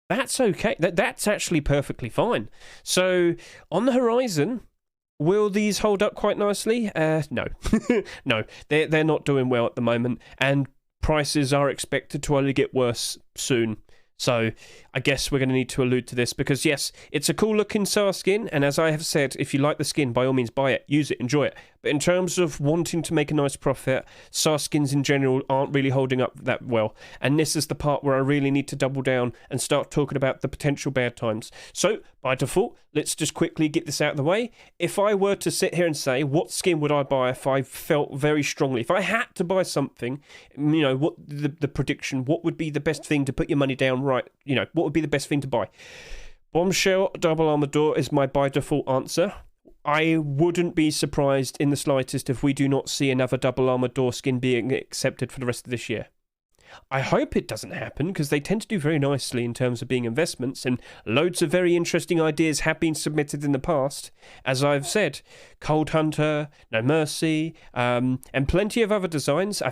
That's okay. That's actually perfectly fine. So on the horizon, will these hold up quite nicely? No. No, they're not doing well at the moment, and prices are expected to only get worse soon. So I guess we're going to need to allude to this because, yes, it's a cool looking SAR skin. And as I have said, if you like the skin, by all means, buy it, use it, enjoy it. But in terms of wanting to make a nice profit, SAR skins in general aren't really holding up that well. And this is the part where I really need to double down and start talking about the potential bad times. So by default, let's just quickly get this out of the way. If I were to sit here and say, what skin would I buy if I felt very strongly? If I had to buy something, what the prediction, what would be the best thing to put your money down right? What would be the best thing to buy? Bombshell double armor door is my by default answer. I wouldn't be surprised in the slightest if we do not see another double armor door skin being accepted for the rest of this year. I hope it doesn't happen because they tend to do very nicely in terms of being investments, and loads of very interesting ideas have been submitted in the past. As I've said, Cold Hunter, No Mercy, and plenty of other designs.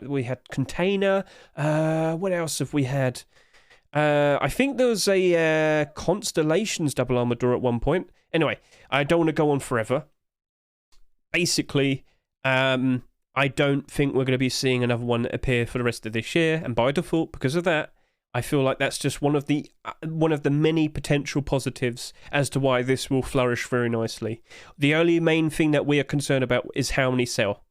We had Container. What else have we had? I think there was a Constellations double armor door at one point. Anyway, I don't want to go on forever. Basically, I don't think we're going to be seeing another one appear for the rest of this year, and by default, because of that, I feel like that's just one of the many potential positives as to why this will flourish very nicely. The only main thing that we are concerned about is how many sell.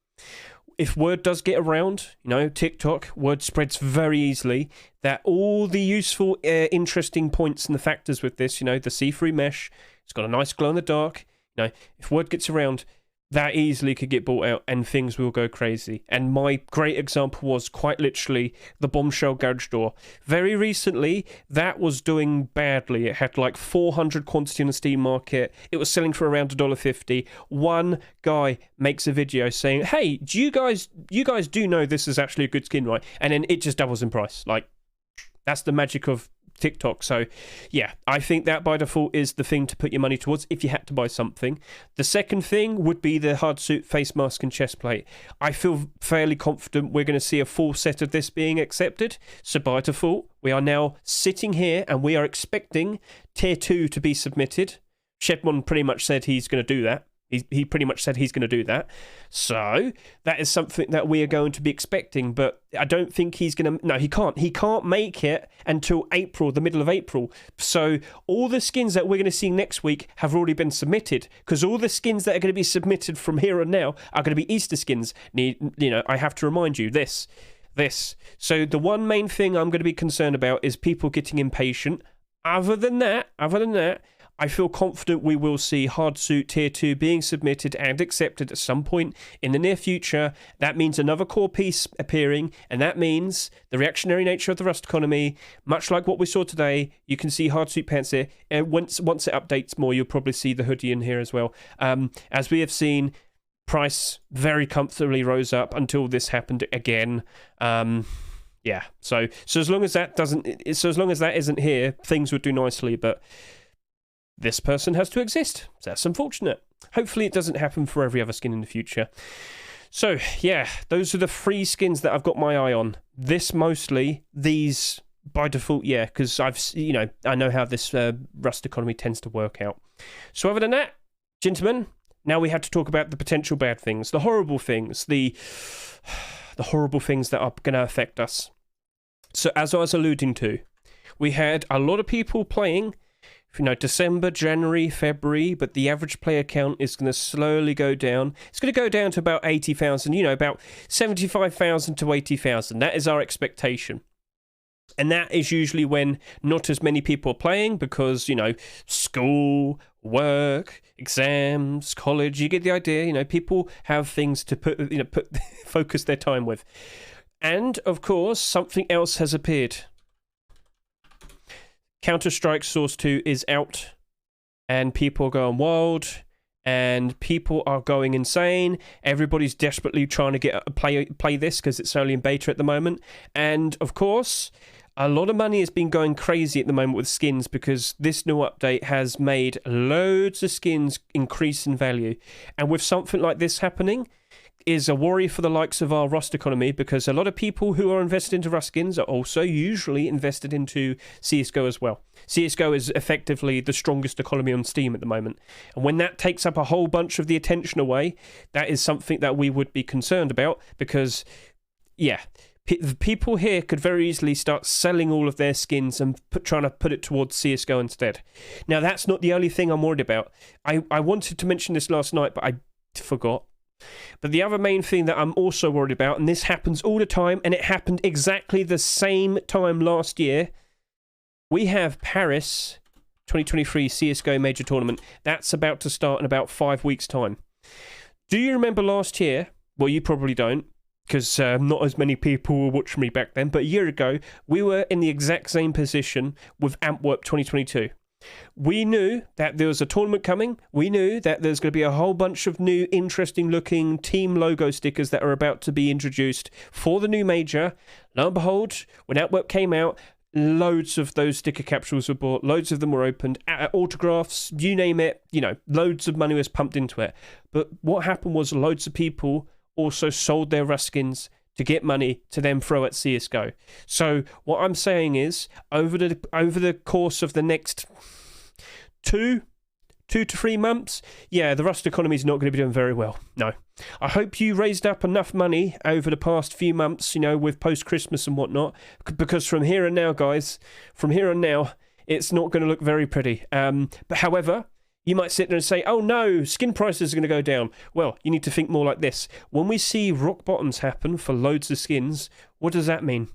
If word does get around, TikTok, word spreads very easily that all the useful, interesting points and the factors with this, the see-through mesh, it's got a nice glow in the dark. If word gets around, that easily could get bought out and things will go crazy. And my great example was quite literally the Bombshell garage door. Very recently, that was doing badly. It had like 400 quantity on the Steam market. It was selling for around $1.50. One guy makes a video saying, hey, do you guys do know this is actually a good skin, right? And then it just doubles in price. Like, that's the magic of TikTok. So yeah, I think that by default is the thing to put your money towards if you had to buy something. The second thing would be the Hardsuit face mask and chest plate. I feel fairly confident we're going to see a full set of this being accepted. So by default, we are now sitting here and we are expecting tier 2 to be submitted. Shedmon pretty much said he's going to do that. He pretty much said he's going to do that. So that is something that we are going to be expecting, but I don't think he's going to... No, he can't. He can't make it until April, the middle of April. So all the skins that we're going to see next week have already been submitted, because all the skins that are going to be submitted from here on now are going to be Easter skins. I have to remind you, this. So the one main thing I'm going to be concerned about is people getting impatient. Other than that, I feel confident we will see Hardsuit Tier 2 being submitted and accepted at some point in the near future. That means another core piece appearing, and that means the reactionary nature of the Rust economy, much like what we saw today. You can see Hardsuit pants here, and once it updates more, you'll probably see the hoodie in here as well. As we have seen, price very comfortably rose up until this happened again. Yeah, so as long as that isn't here, things would do nicely, but this person has to exist. So that's unfortunate. Hopefully it doesn't happen for every other skin in the future. So, yeah, those are the 3 skins that I've got my eye on. This mostly, these by default, yeah, because I know how this Rust economy tends to work out. So other than that, gentlemen, now we have to talk about the potential bad things, the horrible things, the horrible things that are going to affect us. So as I was alluding to, we had a lot of people playing December, January, February, but the average player count is going to slowly go down. It's going to go down to about 80,000, about 75,000 to 80,000. That is our expectation. And that is usually when not as many people are playing because, school, work, exams, college, you get the idea. People have things to focus their time with. And, of course, something else has appeared. Counter-Strike Source 2 is out, and people are going wild, and people are going insane. Everybody's desperately trying to play this because it's only in beta at the moment. And, of course, a lot of money has been going crazy at the moment with skins because this new update has made loads of skins increase in value. And with something like this happening, is a worry for the likes of our Rust economy, because a lot of people who are invested into Rust skins are also usually invested into CSGO as well. CSGO is effectively the strongest economy on Steam at the moment. And when that takes up a whole bunch of the attention away, that is something that we would be concerned about because, yeah, The people here could very easily start selling all of their skins and trying to put it towards CSGO instead. Now, that's not the only thing I'm worried about. I wanted to mention this last night, but I forgot. But the other main thing that I'm also worried about, and this happens all the time, and it happened exactly the same time last year, we have Paris 2023 CSGO Major Tournament. That's about to start in about 5 weeks' time. Do you remember last year? Well, you probably don't, because not as many people were watching me back then, but a year ago, we were in the exact same position with Antwerp 2022. We knew that there was a tournament coming. We knew that there's going to be a whole bunch of new interesting looking team logo stickers that are about to be introduced for the new major. Lo and behold, when Antwerp came out, loads of those sticker capsules were bought, loads of them were opened, autographs, you name it, loads of money was pumped into it. But what happened was loads of people also sold their Rust skins to get money to then throw at CSGO. So what I'm saying is, over the course of the next two to 3 months, yeah, the Rust economy is not going to be doing very well. No. I hope you raised up enough money over the past few months, with post-Christmas and whatnot, because from here on now, guys, it's not going to look very pretty. But however, you might sit there and say, oh no, skin prices are going to go down. Well, you need to think more like this. When we see rock bottoms happen for loads of skins, what does that mean?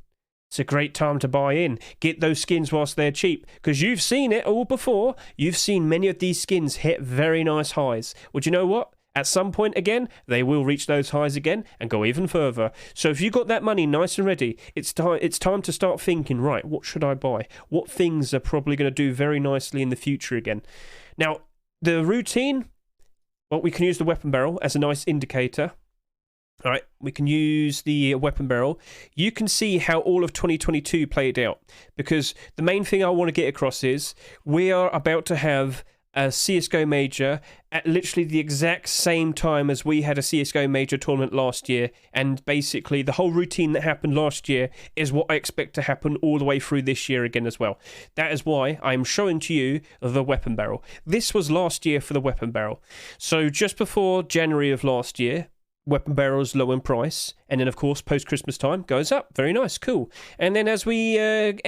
It's a great time to buy in. Get those skins whilst they're cheap, because you've seen it all before. You've seen many of these skins hit very nice highs. Well, do you know what? At some point again, they will reach those highs again and go even further. So if you got that money nice and ready, it's time to start thinking, right, what should I buy? What things are probably going to do very nicely in the future again? Now, the routine, well, we can use the weapon barrel as a nice indicator. All right, we can use the weapon barrel. You can see how all of 2022 played out, because the main thing I want to get across is we are about to have a CSGO Major at literally the exact same time as we had a CSGO Major tournament last year, and basically the whole routine that happened last year is what I expect to happen all the way through this year again as well. That is why I am showing to you the weapon barrel. This was last year for the weapon barrel. So just before January of last year, weapon barrels low in price, and then of course post Christmas time goes up. Very nice, cool. And then as we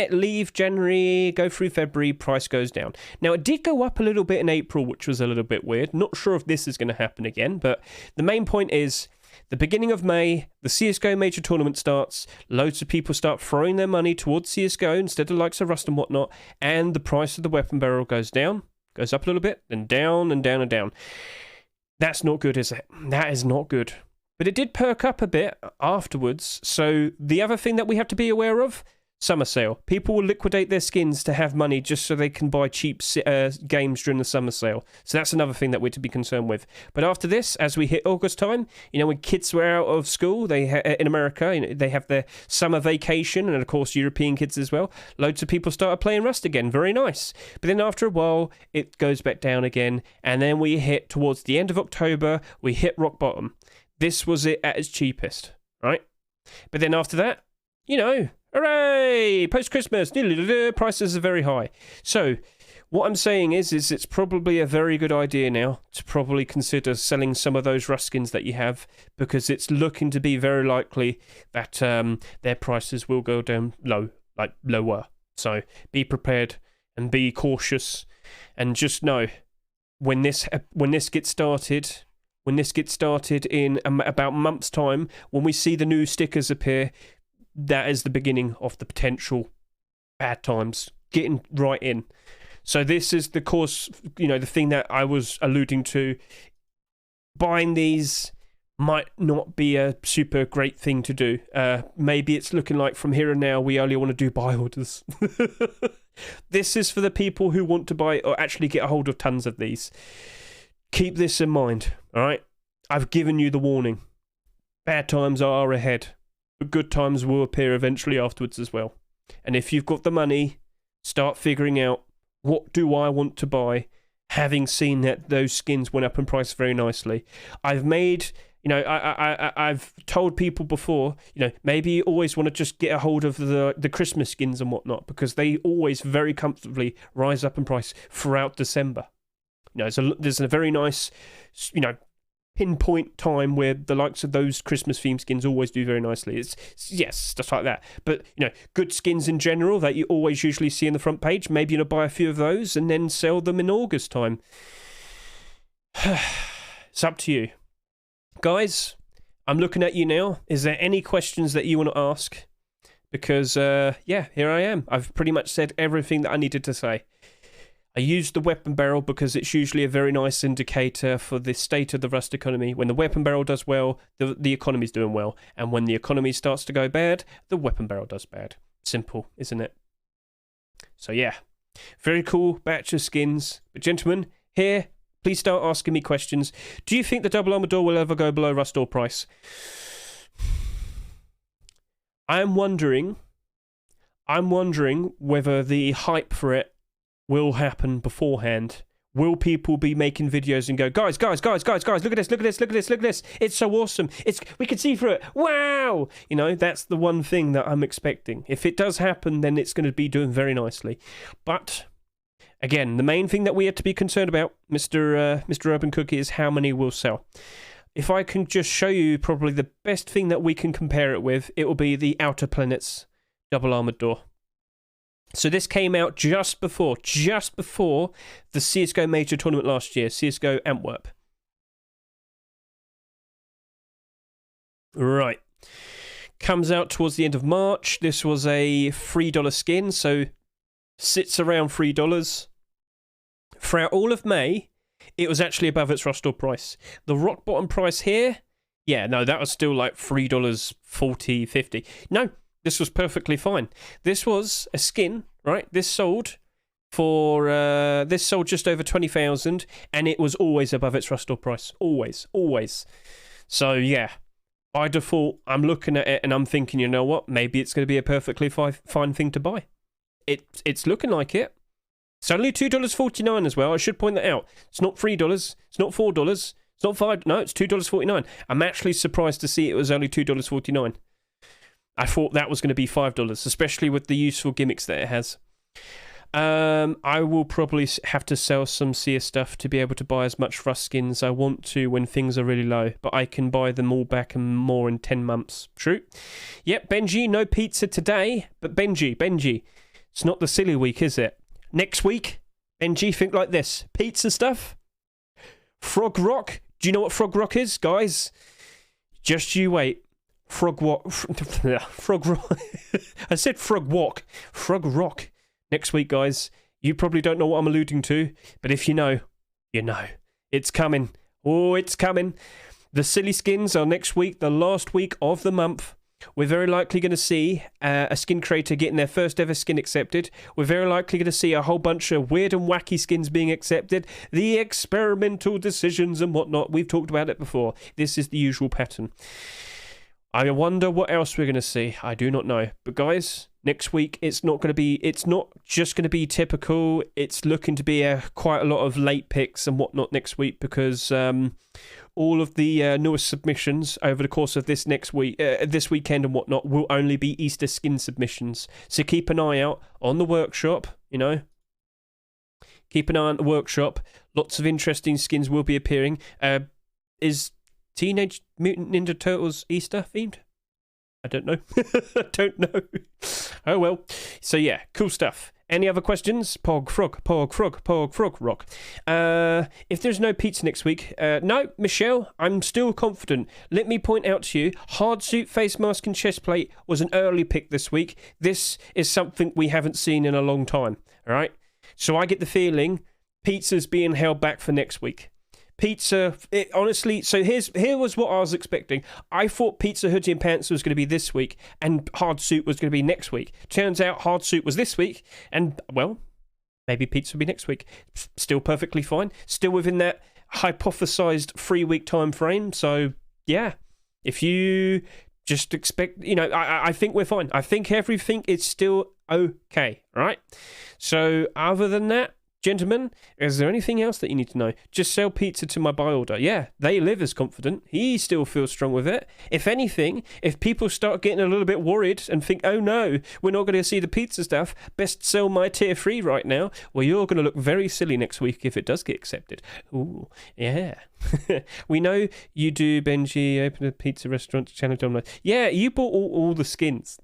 leave January, go through February, price goes down. Now it did go up a little bit in April, which was a little bit weird. Not sure if this is going to happen again, but the main point is the beginning of May, the CSGO Major Tournament starts, loads of people start throwing their money towards CSGO instead of likes of Rust and whatnot, and the price of the weapon barrel goes down, goes up a little bit, then down and down and down. That's not good, is it? That is not good. But it did perk up a bit afterwards. So the other thing that we have to be aware of, summer sale. People will liquidate their skins to have money just so they can buy cheap games during the summer sale. So that's another thing that we're to be concerned with. But after this, as we hit August time, when kids were out of school, in America, they have their summer vacation, and of course European kids as well. Loads of people started playing Rust again. Very nice. But then after a while, it goes back down again. And then we hit towards the end of October, we hit rock bottom. This was it at its cheapest, right? But then after that, hooray! Post-Christmas, prices are very high. So what I'm saying is it's probably a very good idea now to probably consider selling some of those Rust skins that you have, because it's looking to be very likely that their prices will go down lower. So be prepared and be cautious, and just know when this gets started. When this gets started in about a month's time, when we see the new stickers appear, that is the beginning of the potential bad times getting right in. So this is the course, the thing that I was alluding to. Buying these might not be a super great thing to do. Maybe it's looking like from here and now we only want to do buy orders. This is for the people who want to buy or actually get a hold of tons of these. Keep this in mind, all right? I've given you the warning. Bad times are ahead, but good times will appear eventually afterwards as well. And if you've got the money, start figuring out, what do I want to buy, having seen that those skins went up in price very nicely. I've made, I've told people before, maybe you always want to just get a hold of the Christmas skins and whatnot, because they always very comfortably rise up in price throughout December. There's a very nice, pinpoint time where the likes of those Christmas theme skins always do very nicely. It's yes, stuff like that. But good skins in general that you always usually see in the front page. Maybe buy a few of those and then sell them in August time. It's up to you, guys. I'm looking at you now. Is there any questions that you want to ask? Because yeah, here I am. I've pretty much said everything that I needed to say. I used the weapon barrel because it's usually a very nice indicator for the state of the Rust economy. When the weapon barrel does well, the economy's doing well. And when the economy starts to go bad, the weapon barrel does bad. Simple, isn't it? So yeah, very cool batch of skins. But gentlemen, here, please start asking me questions. Do you think the double armor door will ever go below Rust door price? I'm wondering whether the hype for it will happen beforehand. Will people be making videos and go, guys, look at this. It's so awesome. We can see through it. Wow. That's the one thing that I'm expecting. If it does happen, then it's going to be doing very nicely. But again, the main thing that we have to be concerned about, Mr. Urban Cookie, is how many will sell. If I can just show you probably the best thing that we can compare it with, it will be the Outer Planets double armored door. So this came out just before the CSGO major tournament last year, CSGO Antwerp. Right. Comes out towards the end of March. This was a $3 skin, so sits around $3. Throughout all of May, it was actually above its Rust door price. The rock bottom price here, yeah, no, that was still like $3.40, 50. No, this was perfectly fine. This was a skin, right? This sold just over 20,000, and it was always above its Rust door price. Always. So yeah, by default, I'm looking at it and I'm thinking, you know what? Maybe it's going to be a perfectly fine thing to buy. It's looking like it. It's only $2.49 as well. I should point that out. It's not $3. It's not $4. It's not $5. No, it's $2.49. I'm actually surprised to see it was only $2.49. I thought that was going to be $5, especially with the useful gimmicks that it has. I will probably have to sell some CS stuff to be able to buy as much Rust skins I want to when things are really low, but I can buy them all back and more in 10 months. True. Yep, Benji, no pizza today, but Benji, it's not the silly week, is it? Next week, Benji, think like this. Pizza stuff? Frog Rock? Do you know what Frog Rock is, guys? Just you wait. Frog Rock. I said Frog Walk. Frog Rock. Next week, guys. You probably don't know what I'm alluding to, but if you know, you know. It's coming. Oh, it's coming. The silly skins are next week, the last week of the month. We're very likely going to see a skin creator getting their first ever skin accepted. We're very likely going to see a whole bunch of weird and wacky skins being accepted. The experimental decisions and whatnot. We've talked about it before. This is the usual pattern. I wonder what else we're going to see. I do not know. But guys, next week it's not just going to be typical. It's looking to be quite a lot of late picks and whatnot next week because all of the newest submissions over the course of this weekend and whatnot will only be Easter skin submissions. So keep an eye out on the workshop, Keep an eye on the workshop. Lots of interesting skins will be appearing. Is Teenage Mutant Ninja Turtles Easter themed? I don't know. I don't know. Oh well. So yeah, cool stuff. Any other questions? Pog frog, rock. If there's no pizza next week, no, Michelle, I'm still confident. Let me point out to you, Hardsuit, face mask and chest plate was an early pick this week. This is something we haven't seen in a long time, all right? So I get the feeling pizza's being held back for next week. Pizza, honestly, so here was what I was expecting. I thought Pizza Hoodie and Pants was going to be this week and Hardsuit was going to be next week. Turns out Hardsuit was this week and, well, maybe Pizza will be next week. Still perfectly fine. Still within that hypothesized 3-week time frame. So, yeah, if you just expect, I think we're fine. I think everything is still okay, right? So, other than that, gentlemen, is there anything else that you need to know? Just sell pizza to my buy order. Yeah, they live as confident. He still feels strong with it. If anything, if people start getting a little bit worried and think, oh no, we're not going to see the pizza stuff, best sell my tier 3 right now. Well, you're going to look very silly next week if it does get accepted. Ooh, yeah. We know you do, Benji. Open a pizza restaurant, channel Domino. Yeah, you bought all the skins.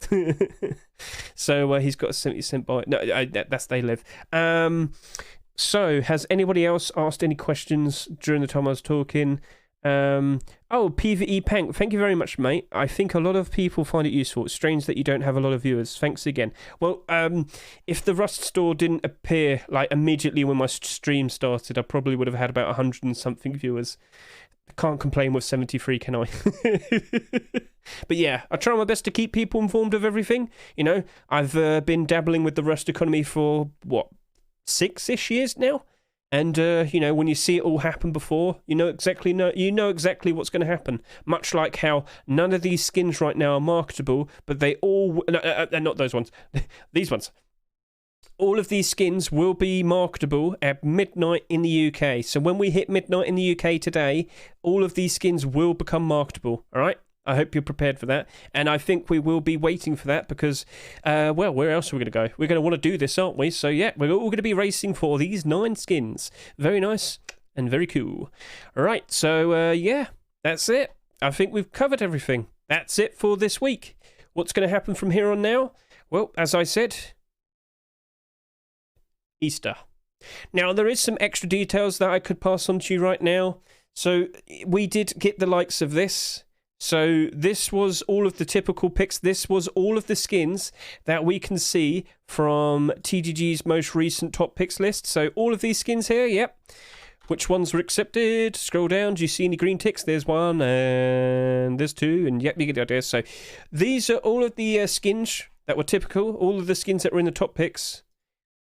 So he's got a 70-cent buy. No, that's They Live. So has anybody else asked any questions during the time I was talking? PvE Pank, thank you very much, mate. I think a lot of people find it useful. It's strange that you don't have a lot of viewers. Thanks again. Well, if the Rust store didn't appear like immediately when my stream started, I probably would have had about 100 and something viewers. I can't complain with 73, can I? But yeah, I try my best to keep people informed of everything. You know, I've been dabbling with the Rust economy for what, 6-ish years now. And, you know, when you see it all happen before, you know exactly what's going to happen. Much like how none of these skins right now are marketable, but they all... not those ones. These ones. All of these skins will be marketable at midnight in the UK. So when we hit midnight in the UK today, all of these skins will become marketable, all right? I hope you're prepared for that. And I think we will be waiting for that because, well, where else are we going to go? We're going to want to do this, aren't we? So, yeah, we're all going to be racing for these 9 skins. Very nice and very cool. All right, so, yeah, that's it. I think we've covered everything. That's it for this week. What's going to happen from here on now? Well, as I said, Easter. Now, there is some extra details that I could pass on to you right now. So, we did get the likes of this. So this was all of the typical picks. This was all of the skins that we can see from TGG's most recent top picks list. So all of these skins here, yep. Which ones were accepted? Scroll down. Do you see any green ticks? There's one, and there's 2, and yep, you get the idea. So these are all of the skins that were typical. All of the skins that were in the top picks.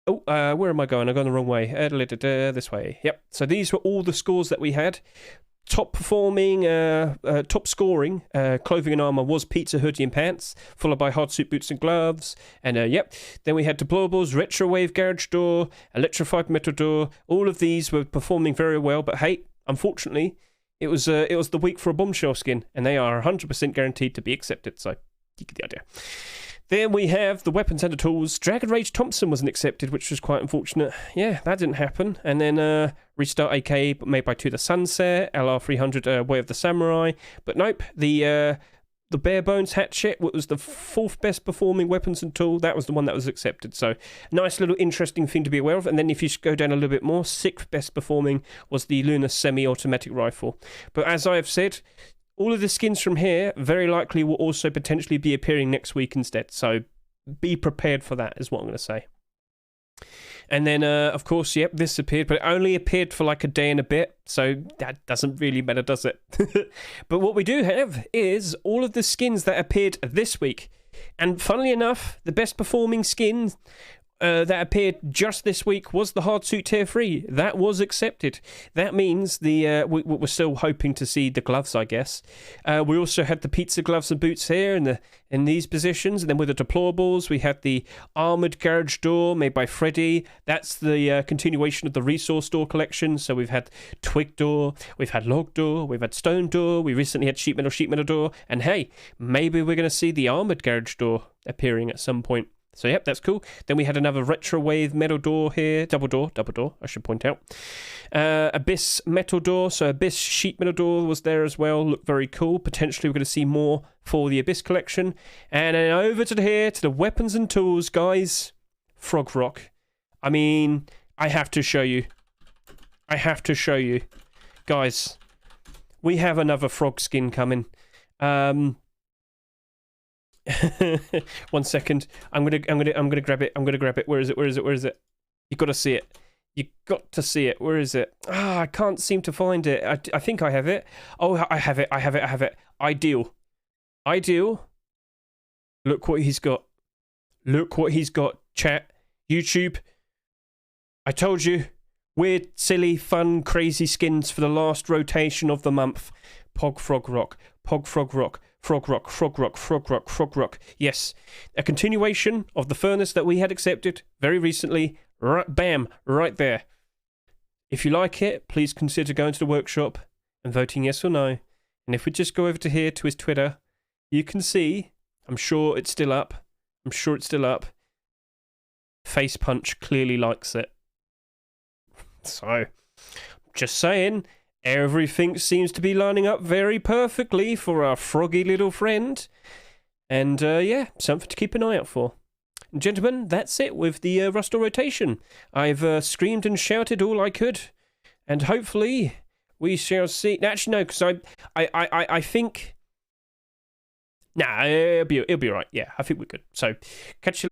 Oh, where am I going? I'm going the wrong way. This way. Yep. So these were all the scores that we had. Top performing, top scoring clothing and armor was Pizza Hoodie and Pants, followed by Hardsuit Boots and Gloves, and yep. Then we had Deplorables, Retrowave Garage Door, Electrified Metal Door. All of these were performing very well, but hey, unfortunately, it was the week for a Bombshell skin, and they are 100% guaranteed to be accepted. So you get the idea. Then we have the weapons and the tools. Dragon Rage Thompson wasn't accepted, which was quite unfortunate. Yeah, that didn't happen. And then Restart AK made by To The Sunset, LR300 Way of the Samurai. But nope, the Bare Bones Hatchet was the 4th best performing weapons and tool. That was the one that was accepted. So nice little interesting thing to be aware of. And then if you go down a little bit more, 6th best performing was the Lunar semi-automatic rifle. But as I have said, all of the skins from here very likely will also potentially be appearing next week instead. So be prepared for that is what I'm going to say. And then, of course, yep, this appeared, but it only appeared for like a day and a bit. So that doesn't really matter, does it? But what we do have is all of the skins that appeared this week. And funnily enough, the best performing skin that appeared just this week was the Hardsuit Tier 3. That was accepted. That means we're still hoping to see the gloves, I guess. We also had the pizza gloves and boots here in these positions. And then with the Deplorables, we had the Armoured Garage Door made by Freddy. That's the continuation of the Resource Door collection. So we've had Twig Door, we've had Log Door, we've had Stone Door, we recently had Sheet Metal Door. And hey, maybe we're going to see the Armoured Garage Door appearing at some point. So, yep, that's cool. Then we had another Retrowave Metal Door here. Double door, I should point out. Abyss Metal Door. So, Abyss Sheet Metal Door was there as well. Looked very cool. Potentially, we're going to see more for the Abyss collection. And then over to here, to the weapons and tools, guys. Frog Rock. I mean, I have to show you. Guys, we have another frog skin coming. 1 second. I'm gonna grab it. Where is it? You got to see it. Where is it? I can't seem to find it. I think I have it. Oh, I have it. Ideal. Look what he's got. Chat. YouTube. I told you. Weird, silly, fun, crazy skins for the last rotation of the month. Frog Rock. Yes, a continuation of the furnace that we had accepted very recently. Bam, right there. If you like it, please consider going to the workshop and voting yes or no. And if we just go over to here to his Twitter, you can see, I'm sure it's still up. Face Punch clearly likes it. So, just saying, Everything seems to be lining up very perfectly for our froggy little friend. And yeah, something to keep an eye out for. Gentlemen, that's it with the Rust rotation. I've screamed and shouted all I could. And hopefully we shall see. Actually, no, because I think. Nah, it'll be right. Yeah, I think we're good. So, catch you.